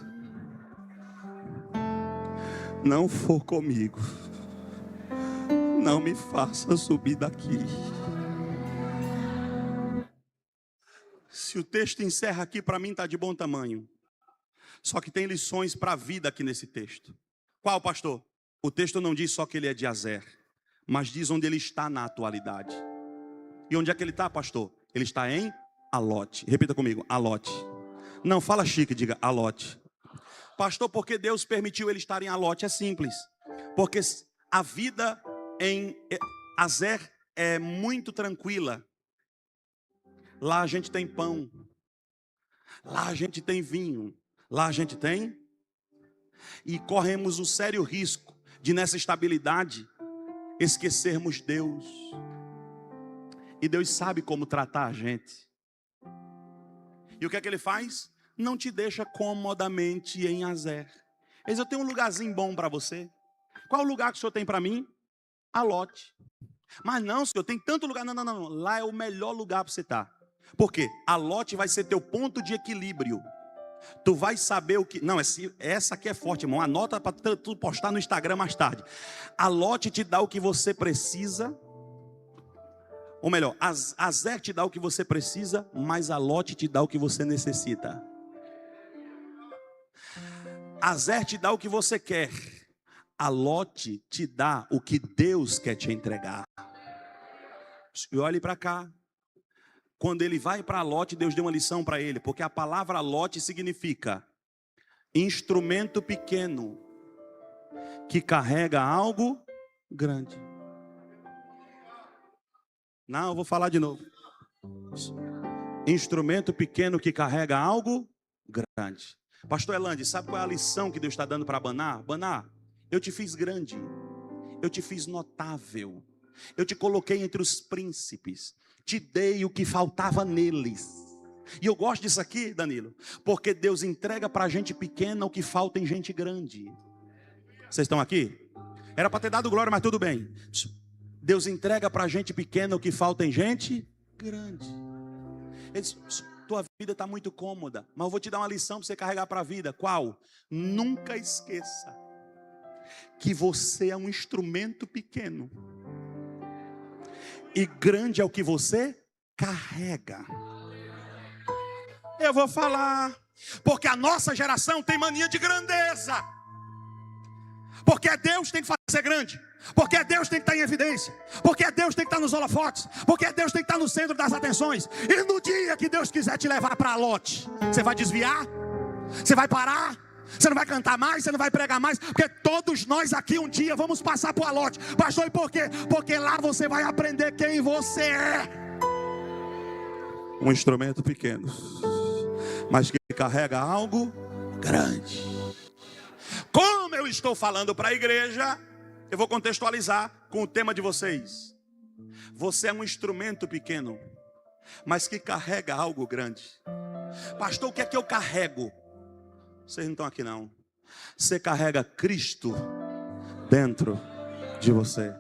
não for comigo, não me faça subir daqui. Se o texto encerra aqui, para mim está de bom tamanho. Só que tem lições para a vida aqui nesse texto. Qual, pastor? O texto não diz só que ele é de Azer, mas diz onde ele está na atualidade. E onde é que ele está, pastor? Ele está em Alote. Repita comigo: Alote. Não, fala chique, diga Alote. Pastor, por que Deus permitiu ele estar em Alote? É simples. Porque a vida em Azer é muito tranquila. Lá a gente tem pão. Lá a gente tem vinho. Lá a gente tem. E corremos um sério risco de, nessa estabilidade, esquecermos Deus. E Deus sabe como tratar a gente. E o que é que ele faz? Não te deixa comodamente em Azer. Ele diz: eu tenho um lugarzinho bom para você. Qual o lugar que o senhor tem para mim? Alote. Mas não, senhor, tem tanto lugar. Não. Lá é o melhor lugar para você estar. Por quê? Alote vai ser teu ponto de equilíbrio. Tu vai saber o que... Não, essa aqui é forte, irmão. Anota para tu postar no Instagram mais tarde. Alote te dá o que você precisa. Ou melhor, Azer te dá o que você precisa, mas Alote te dá o que você necessita. Azer te dá o que você quer. Alote te dá o que Deus quer te entregar. E olhe para cá. Quando ele vai para Alote, Deus deu uma lição para ele. Porque a palavra Alote significa instrumento pequeno que carrega algo grande. Não, eu vou falar de novo. Instrumento pequeno que carrega algo grande. Pastor Elande, sabe qual é a lição que Deus está dando para Baná? Baná, eu te fiz grande, eu te fiz notável, eu te coloquei entre os príncipes, te dei o que faltava neles. E eu gosto disso aqui, Danilo, porque Deus entrega para gente pequena o que falta em gente grande. Vocês estão aqui? Era para ter dado glória, mas tudo bem. Deus entrega para gente pequena o que falta em gente grande. Ele diz, tua vida está muito cômoda, mas eu vou te dar uma lição para você carregar para a vida. Qual? Nunca esqueça que você é um instrumento pequeno e grande é o que você carrega. Eu vou falar, porque a nossa geração tem mania de grandeza, porque Deus tem que fazer grande, porque Deus tem que estar em evidência, porque Deus tem que estar nos holofotes, porque Deus tem que estar no centro das atenções. E no dia que Deus quiser te levar para Lote, você vai desviar? Você vai parar? Você não vai cantar mais? Você não vai pregar mais? Porque todos nós aqui um dia vamos passar por Lote. Pastor, e por quê? Porque lá você vai aprender quem você é. Um instrumento pequeno, mas que carrega algo grande. Como eu estou falando para a igreja, eu vou contextualizar com o tema de vocês. Você é um instrumento pequeno, mas que carrega algo grande. Pastor, o que é que eu carrego? Vocês não estão aqui não. Você carrega Cristo dentro de você.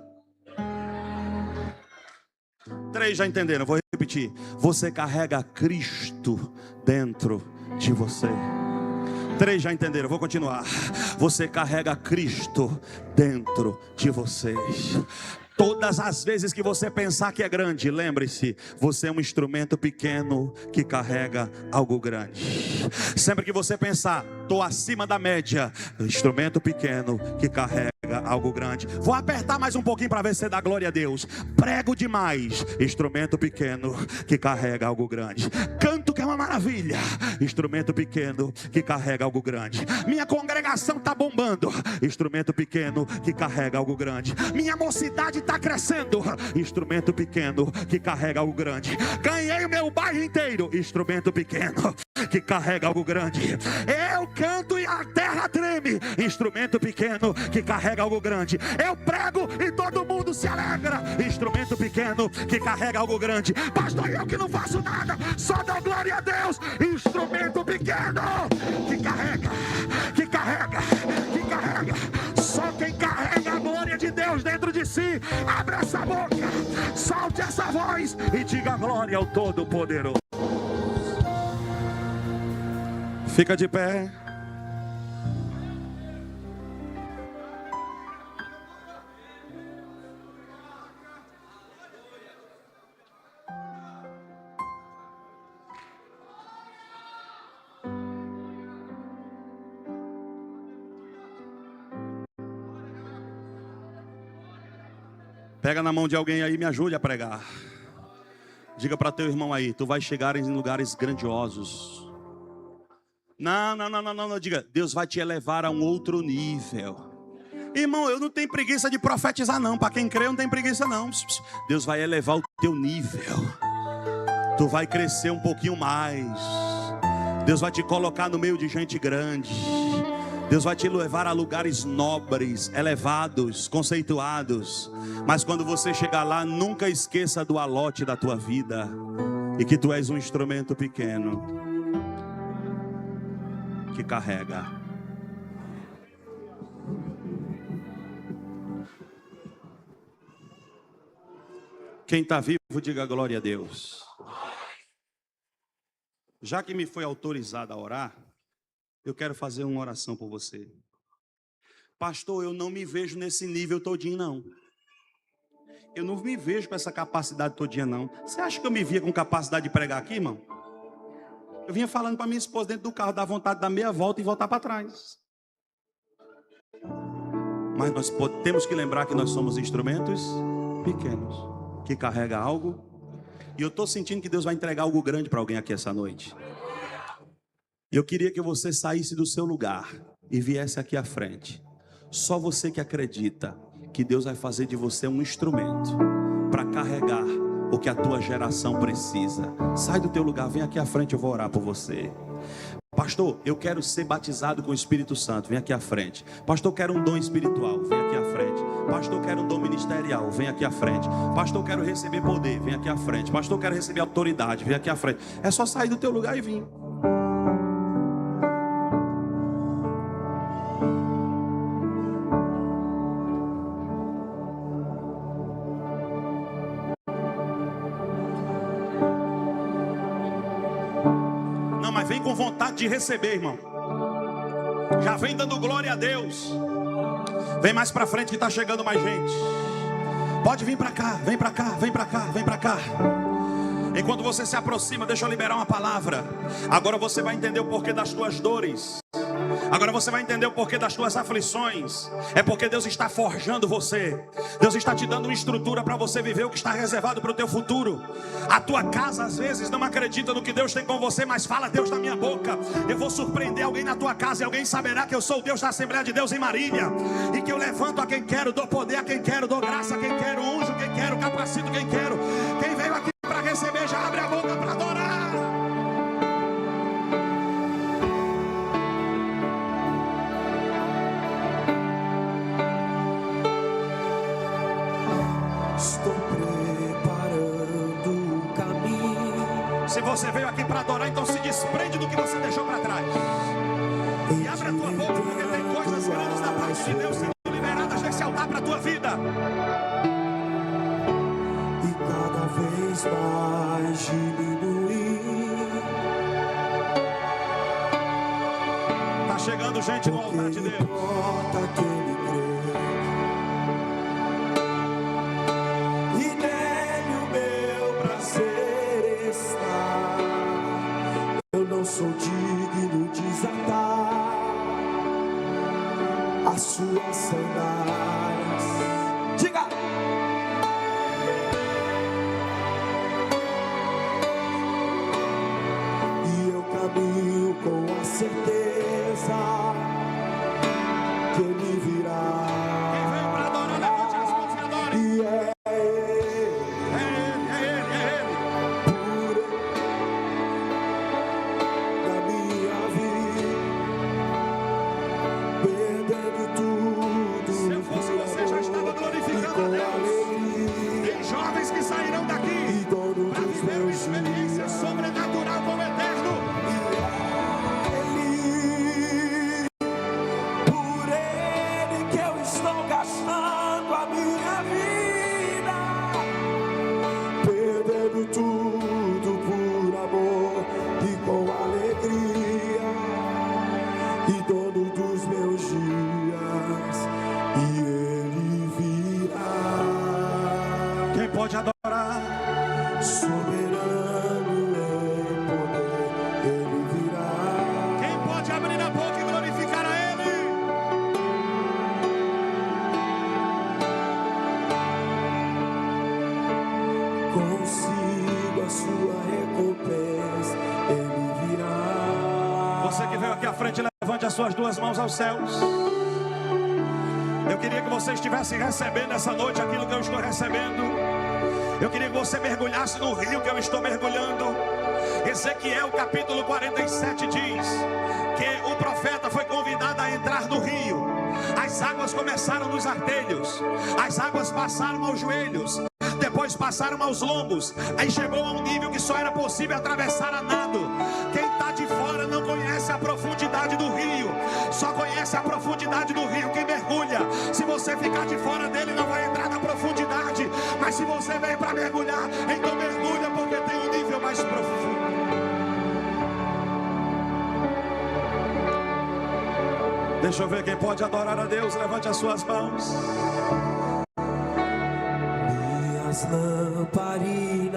3 já entenderam, vou repetir. Você carrega Cristo dentro de você. 3 já entenderam, vou continuar. Você carrega Cristo dentro de vocês. Todas as vezes que você pensar que é grande, lembre-se, você é um instrumento pequeno que carrega algo grande. Sempre que você pensar, estou acima da média, instrumento pequeno que carrega algo grande. Vou apertar mais um pouquinho para ver se você dá glória a Deus. Prego demais, instrumento pequeno que carrega algo grande. Canto que é uma maravilha, instrumento pequeno que carrega algo grande. Minha congregação está bombando, instrumento pequeno que carrega algo grande. Minha mocidade está crescendo, instrumento pequeno que carrega algo grande. Ganhei o meu bairro inteiro, instrumento pequeno que carrega algo grande. Eu canto e a terra treme, instrumento pequeno que carrega algo grande. Eu prego e todo mundo se alegra, instrumento pequeno que carrega algo grande. Pastor, eu que não faço nada, só dou glória a Deus, instrumento pequeno que carrega, que carrega, que carrega. Só quem carrega a glória de Deus dentro de si, abre essa boca, solte essa voz e diga glória ao Todo-Poderoso. Fica de pé. Pega na mão de alguém aí e me ajude a pregar. Diga para teu irmão aí, tu vai chegar em lugares grandiosos. Não. Diga, Deus vai te elevar a um outro nível. Irmão, eu não tenho preguiça de profetizar não. Para quem crê, eu não tem preguiça não. Deus vai elevar o teu nível. Tu vai crescer um pouquinho mais. Deus vai te colocar no meio de gente grande. Deus vai te levar a lugares nobres, elevados, conceituados. Mas quando você chegar lá, nunca esqueça do alote da tua vida. E que tu és um instrumento pequeno que carrega. Quem está vivo, diga glória a Deus. Já que me foi autorizado a orar, eu quero fazer uma oração por você. Pastor, eu não me vejo nesse nível todinho, não. Eu não me vejo com essa capacidade todinha, não. Você acha que eu me via com capacidade de pregar aqui, irmão? Eu vinha falando para minha esposa dentro do carro, dá vontade de dar meia volta e voltar para trás. Mas nós temos que lembrar que nós somos instrumentos pequenos, que carrega algo. E eu estou sentindo que Deus vai entregar algo grande para alguém aqui essa noite. Eu queria que você saísse do seu lugar e viesse aqui à frente. Só você que acredita que Deus vai fazer de você um instrumento para carregar o que a tua geração precisa. Sai do teu lugar, vem aqui à frente, eu vou orar por você. Pai, Pastor, eu quero ser batizado com o Espírito Santo, vem aqui à frente. Pastor, eu quero um dom espiritual, vem aqui à frente. Pastor, eu quero um dom ministerial, vem aqui à frente. Pastor, eu quero receber poder, vem aqui à frente. Pastor, eu quero receber autoridade, vem aqui à frente. É só sair do teu lugar e vir. Vem com vontade de receber, irmão. Já vem dando glória a Deus. Vem mais para frente que está chegando mais gente. Pode vir para cá, vem para cá, vem para cá, vem para cá. Enquanto você se aproxima, deixa eu liberar uma palavra. Agora você vai entender o porquê das tuas dores. Agora você vai entender o porquê das tuas aflições. É porque Deus está forjando você. Deus está te dando uma estrutura para você viver o que está reservado para o teu futuro. A tua casa às vezes não acredita no que Deus tem com você, mas fala: Deus na minha boca. Eu vou surpreender alguém na tua casa e alguém saberá que eu sou o Deus da Assembleia de Deus em Marília. E que eu levanto a quem quero, dou poder a quem quero, dou graça a quem quero, unjo quem quero, capacito quem quero. Quem veio aqui para receber já abre a boca para adorar. Estou preparando o caminho. Se você veio aqui para adorar, então se desprende do que você deixou para trás. E abre a tua boca, porque tem coisas grandes da parte de Deus sendo liberadas nesse altar para a tua vida. E cada vez mais diminuir. Está chegando gente no altar de Deus. Importa que ele crê. E nele o meu prazer está. Eu não sou digno de desatar as suas sandálias. Diga! E eu caminho com a certeza que ele virá. Quem veio para adorar, levante as mãos e adore. E é É ele. da minha vida, perdendo tudo. Se eu fosse você, já estava glorificando a Deus. Tem jovens que sairão daqui E dono para dos viver uma meus experiência dias. sobrenatural com o eterno. Por ele que eu estou gastando a minha vida, perdendo tudo por amor e com alegria, e dono dos meus dias, e ele virá. Quem pode adorar? Soberano em poder, ele virá. Quem pode abrir a boca e glorificar a Ele? Consigo a sua recompensa, ele virá. Você que veio aqui à frente, levante as suas duas mãos aos céus. Eu queria que você estivesse recebendo essa noite aquilo que eu estou recebendo. Eu queria que você mergulhasse no rio que eu estou mergulhando. Ezequiel capítulo 47 diz que o profeta foi convidado a entrar no rio. As águas começaram nos artelhos, as águas passaram aos joelhos, depois passaram aos lombos. Aí chegou a um nível que só era possível atravessar a nado. Quem está de fora não conhece a profundidade do rio, só conhece a profundidade do rio quem mergulha. Se você ficar de fora dele, não vai entrar na profundidade. Mas se você vem para mergulhar, então mergulha, porque tem um nível mais profundo. Deixa eu ver quem pode adorar a Deus. Levante as suas mãos. Minhas lamparinas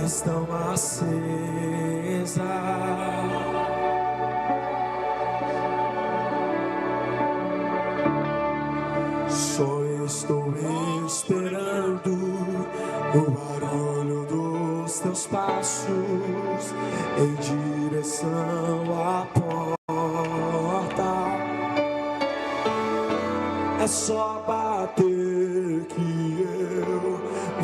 estão acesas. Só estou esperando o barulho dos teus passos em direção à porta. É só bater que eu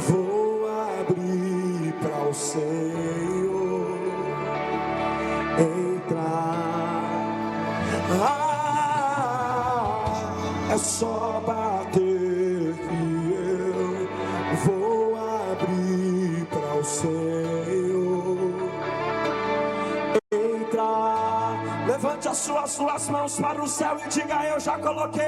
vou abrir para o Senhor. entrar. É só bater que eu vou abrir para o Senhor entrar. Levante as suas mãos para o céu e diga: eu já coloquei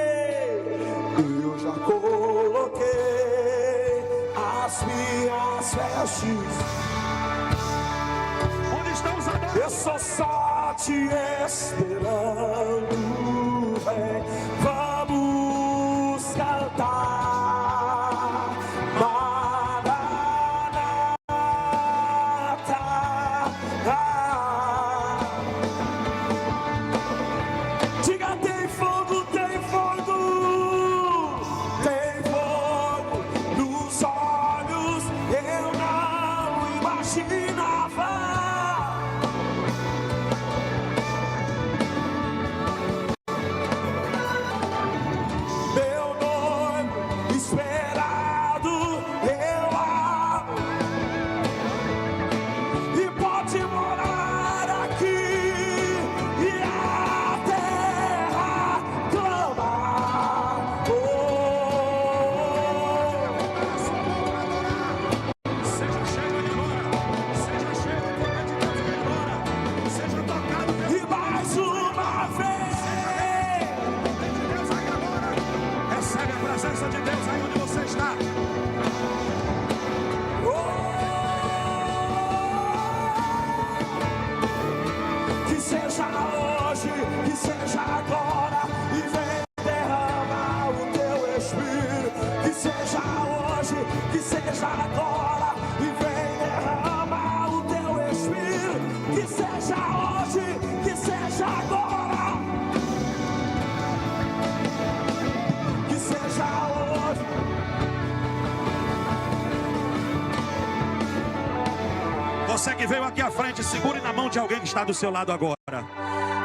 as minhas vestes. Onde estão os adoradores? Eu sou só te esperando, vem, vamos cantar. Maranata. Diga: tem fogo, tem fogo, tem fogo nos olhos. Eu não imaginava. Meu noivo esperado, eu amo, e pode morar aqui, e a terra clama. Oh, Seja cheio de agora. Seja cheio do poder de Deus aqui agora. Seja tocado pelo e mais uma vez. poder de Deus aqui agora. Recebe a presença de Deus aí onde você está. Que seja hoje, que seja agora, e vem derramar o teu Espírito. Que seja hoje, que seja agora, e vem derramar o teu Espírito. Que seja hoje, que seja agora, que seja hoje. Você que veio aqui à frente, segure na mão de alguém que está do seu lado agora.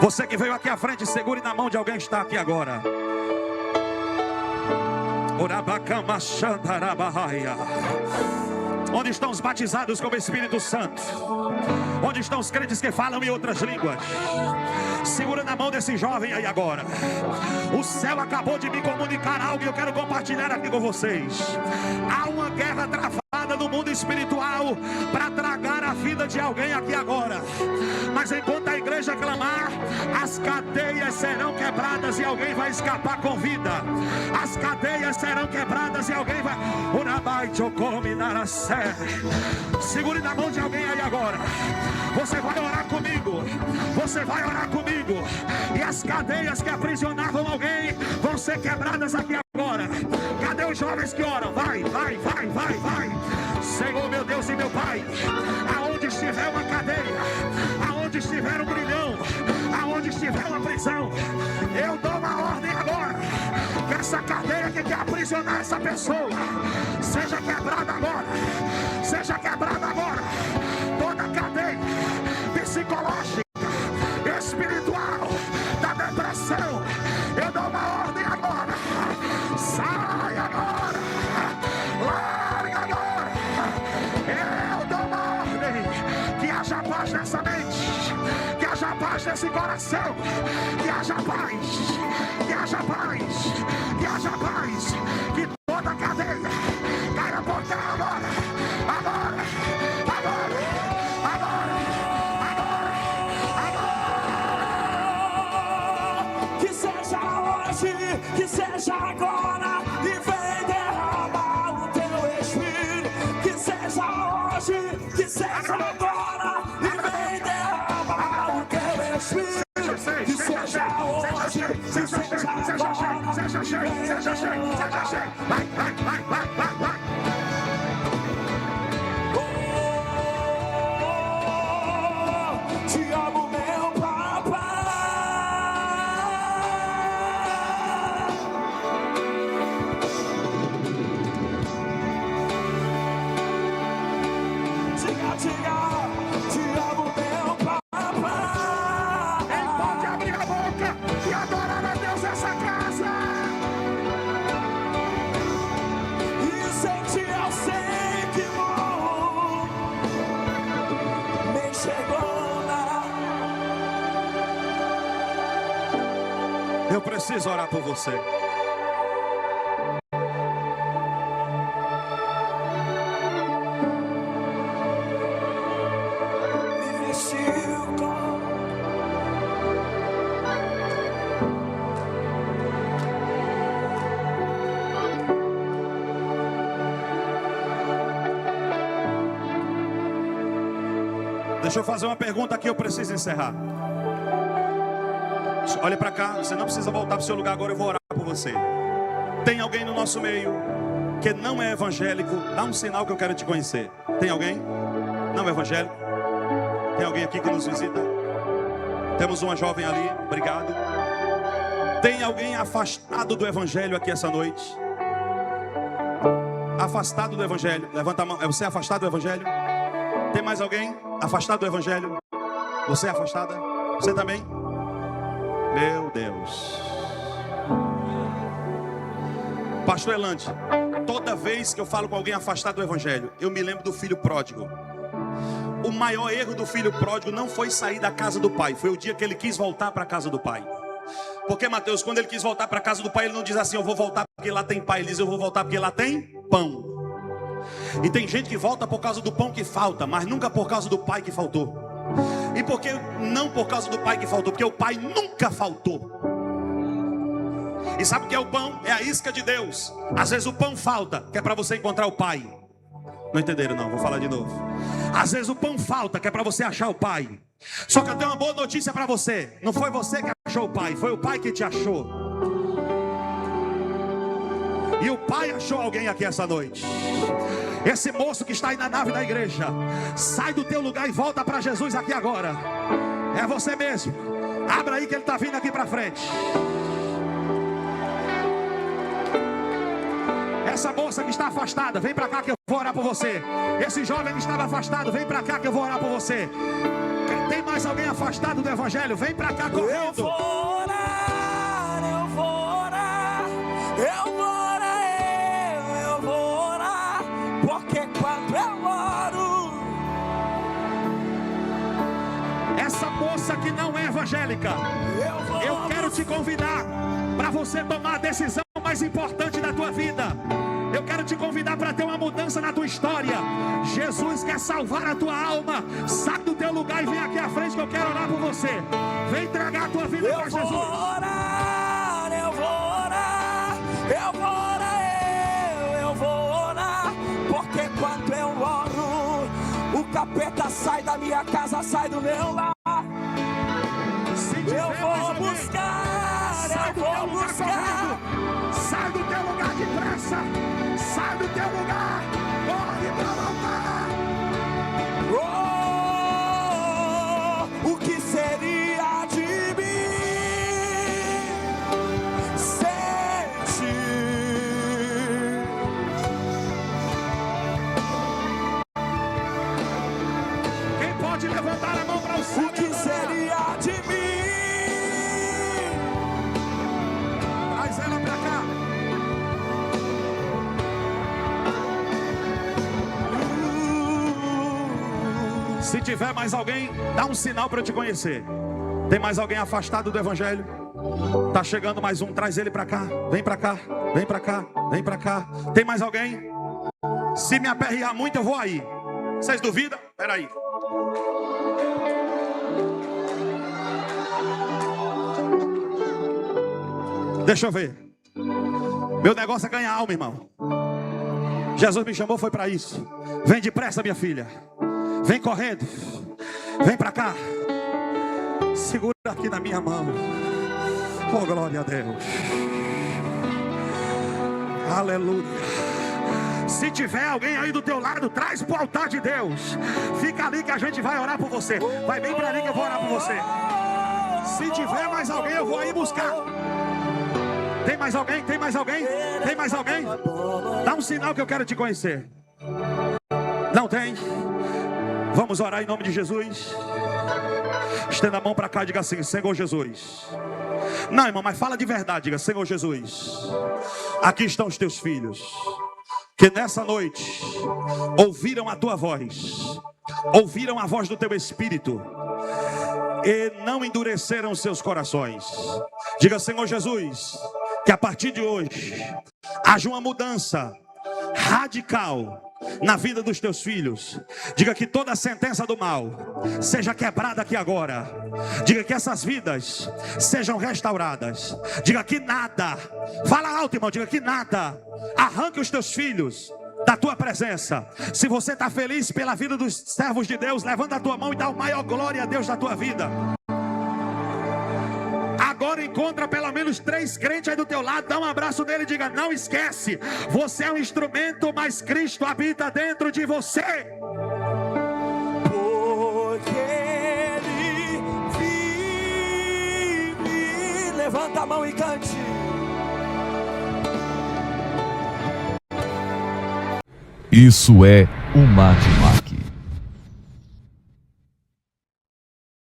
Você que veio aqui à frente, segure na mão de alguém que está aqui agora. Onde estão os batizados com o Espírito Santo? Onde estão os crentes que falam em outras línguas? Segura na mão desse jovem aí agora. O céu acabou de me comunicar algo e eu quero compartilhar aqui com vocês. Há uma guerra travada no mundo espiritual para tragar a vida de alguém aqui agora. Mas enquanto a igreja clamar, as cadeias serão quebradas e alguém vai escapar com vida. As cadeias serão quebradas e alguém vai... Segure na mão de alguém aí agora. Você vai orar comigo. Você vai orar comigo. E as cadeias que aprisionavam alguém vão ser quebradas aqui agora. Cadê os jovens que oram? Vai, vai, vai, vai, vai. Senhor, meu Deus e meu Pai, aonde estiver uma cadeia, aonde estiver um grilhão, aonde estiver uma prisão, eu dou uma ordem agora. Que essa cadeia que quer aprisionar essa pessoa seja quebrada agora. Seja quebrada agora. Toda cadeia psicológica, espiritual, da depressão, eu dou uma ordem agora. Sai agora. Larga agora. Eu dou uma ordem. Que haja paz nessa mente. Que haja paz nesse coração. Que haja paz. Que haja paz. Que haja paz. Que toda cadeia caia por terra agora. Agora. Agora. Agora. Agora. Que seja hoje, que seja agora, e vem derramar o teu Espírito. Que seja hoje, que seja agora, e vem derramar o teu Espírito. Que seja hoje, que seja agora, Seja cheio, seja cheio, seja cheio. Vai, vai, vai, vai, vai, vai. Te amo, meu papai. Diga, diga, te amo, meu papai. Eu preciso orar por você. Me vestiu com Deixa eu fazer uma pergunta aqui, eu preciso encerrar. Olha para cá, você não precisa voltar para o seu lugar agora, eu vou orar por você. Tem alguém no nosso meio que não é evangélico? Dá um sinal que eu quero te conhecer. Tem alguém? Não é evangélico? Tem alguém aqui que nos visita? Temos uma jovem ali, obrigado. Tem alguém afastado do evangelho aqui essa noite? Afastado do evangelho? Levanta a mão. É você afastado do evangelho? Tem mais alguém afastado do evangelho? Você é afastada? Você também? Meu Deus. Pastor Elante, toda vez que eu falo com alguém afastado do evangelho, eu me lembro do filho pródigo. O maior erro do filho pródigo não foi sair da casa do pai, foi o dia que ele quis voltar para a casa do pai. Porque Mateus, quando ele quis voltar para a casa do pai, ele não diz assim, eu vou voltar porque lá tem pai. Ele diz, eu vou voltar porque lá tem pão. E tem gente que volta por causa do pão que falta, mas nunca por causa do pai que faltou. E por que não por causa do pai que faltou? Porque o pai nunca faltou. E sabe o que é o pão? É a isca de Deus. Às vezes o pão falta, que é para você encontrar o pai. Não entenderam não, vou falar de novo. Às vezes o pão falta, que é para você achar o pai. Só que eu tenho uma boa notícia para você. Não foi você que achou o pai, foi o pai que te achou. E o pai achou alguém aqui essa noite. Esse moço que está aí na nave da igreja, sai do teu lugar e volta para Jesus aqui agora. É você mesmo. Abra aí que ele está vindo aqui para frente. Essa moça que está afastada, vem para cá que eu vou orar por você. Esse jovem que estava afastado, vem para cá que eu vou orar por você. Tem mais alguém afastado do evangelho? Vem para cá correndo. Eu vou orar, eu vou orar, eu vou orar, eu vou orar, porque quando eu oro, essa moça que não é evangélica, eu quero te convidar para você tomar a decisão mais importante da tua vida. Eu quero te convidar para ter uma mudança na tua história. Jesus quer salvar a tua alma. Sai do teu lugar e vem aqui à frente que eu quero orar por você. Vem entregar a tua vida para Jesus. Eu vou orar, eu vou orar, eu vou orar, eu vou orar, porque quando eu oro, o capeta sai da minha casa, sai do meu lar. Eu vou buscar, eu vou buscar. Sai do teu lugar depressa. Sai do teu lugar. Corre para voltar. Oh, o que seria de mim sem ti? Quem pode levantar a mão para o céu? O que seria de mim? Traz ela para cá. Se tiver mais alguém, dá um sinal para eu te conhecer. Tem mais alguém afastado do evangelho? Tá chegando mais um, traz ele para cá. Vem para cá, vem para cá, vem para cá. Tem mais alguém? Se me aperrear muito, eu vou aí. Vocês duvidam? Espera aí. Deixa eu ver. Meu negócio é ganhar alma, irmão. Jesus me chamou, foi para isso. Vem depressa, minha filha. Vem correndo. Vem para cá. Segura aqui na minha mão. Oh, glória a Deus. Aleluia. Se tiver alguém aí do teu lado, traz para o altar de Deus. Fica ali que a gente vai orar por você. Vai bem para ali que eu vou orar por você. Se tiver mais alguém, eu vou aí buscar. Tem mais alguém? Tem mais alguém? Tem mais alguém? Dá um sinal que eu quero te conhecer. Não tem? Vamos orar em nome de Jesus. Estenda a mão para cá e diga assim: Senhor Jesus. Não, irmão, mas fala de verdade. Diga: Senhor Jesus, aqui estão os teus filhos, que nessa noite ouviram a tua voz, ouviram a voz do teu Espírito, e não endureceram seus corações. Diga, Senhor Jesus, que a partir de hoje haja uma mudança radical na vida dos teus filhos. Diga que toda a sentença do mal seja quebrada aqui agora. Diga que essas vidas sejam restauradas. Diga que nada, fala alto, irmão, diga que nada arranque os teus filhos da tua presença. Se você está feliz pela vida dos servos de Deus, levanta a tua mão e dá o maior glória a Deus da tua vida. Agora encontra pelo menos 3 crentes aí do teu lado, dá um abraço nele e diga: não esquece, você é um instrumento, mas Cristo habita dentro de você. Porque Ele vive. Levanta a mão e cante. Isso é o Mad Mac.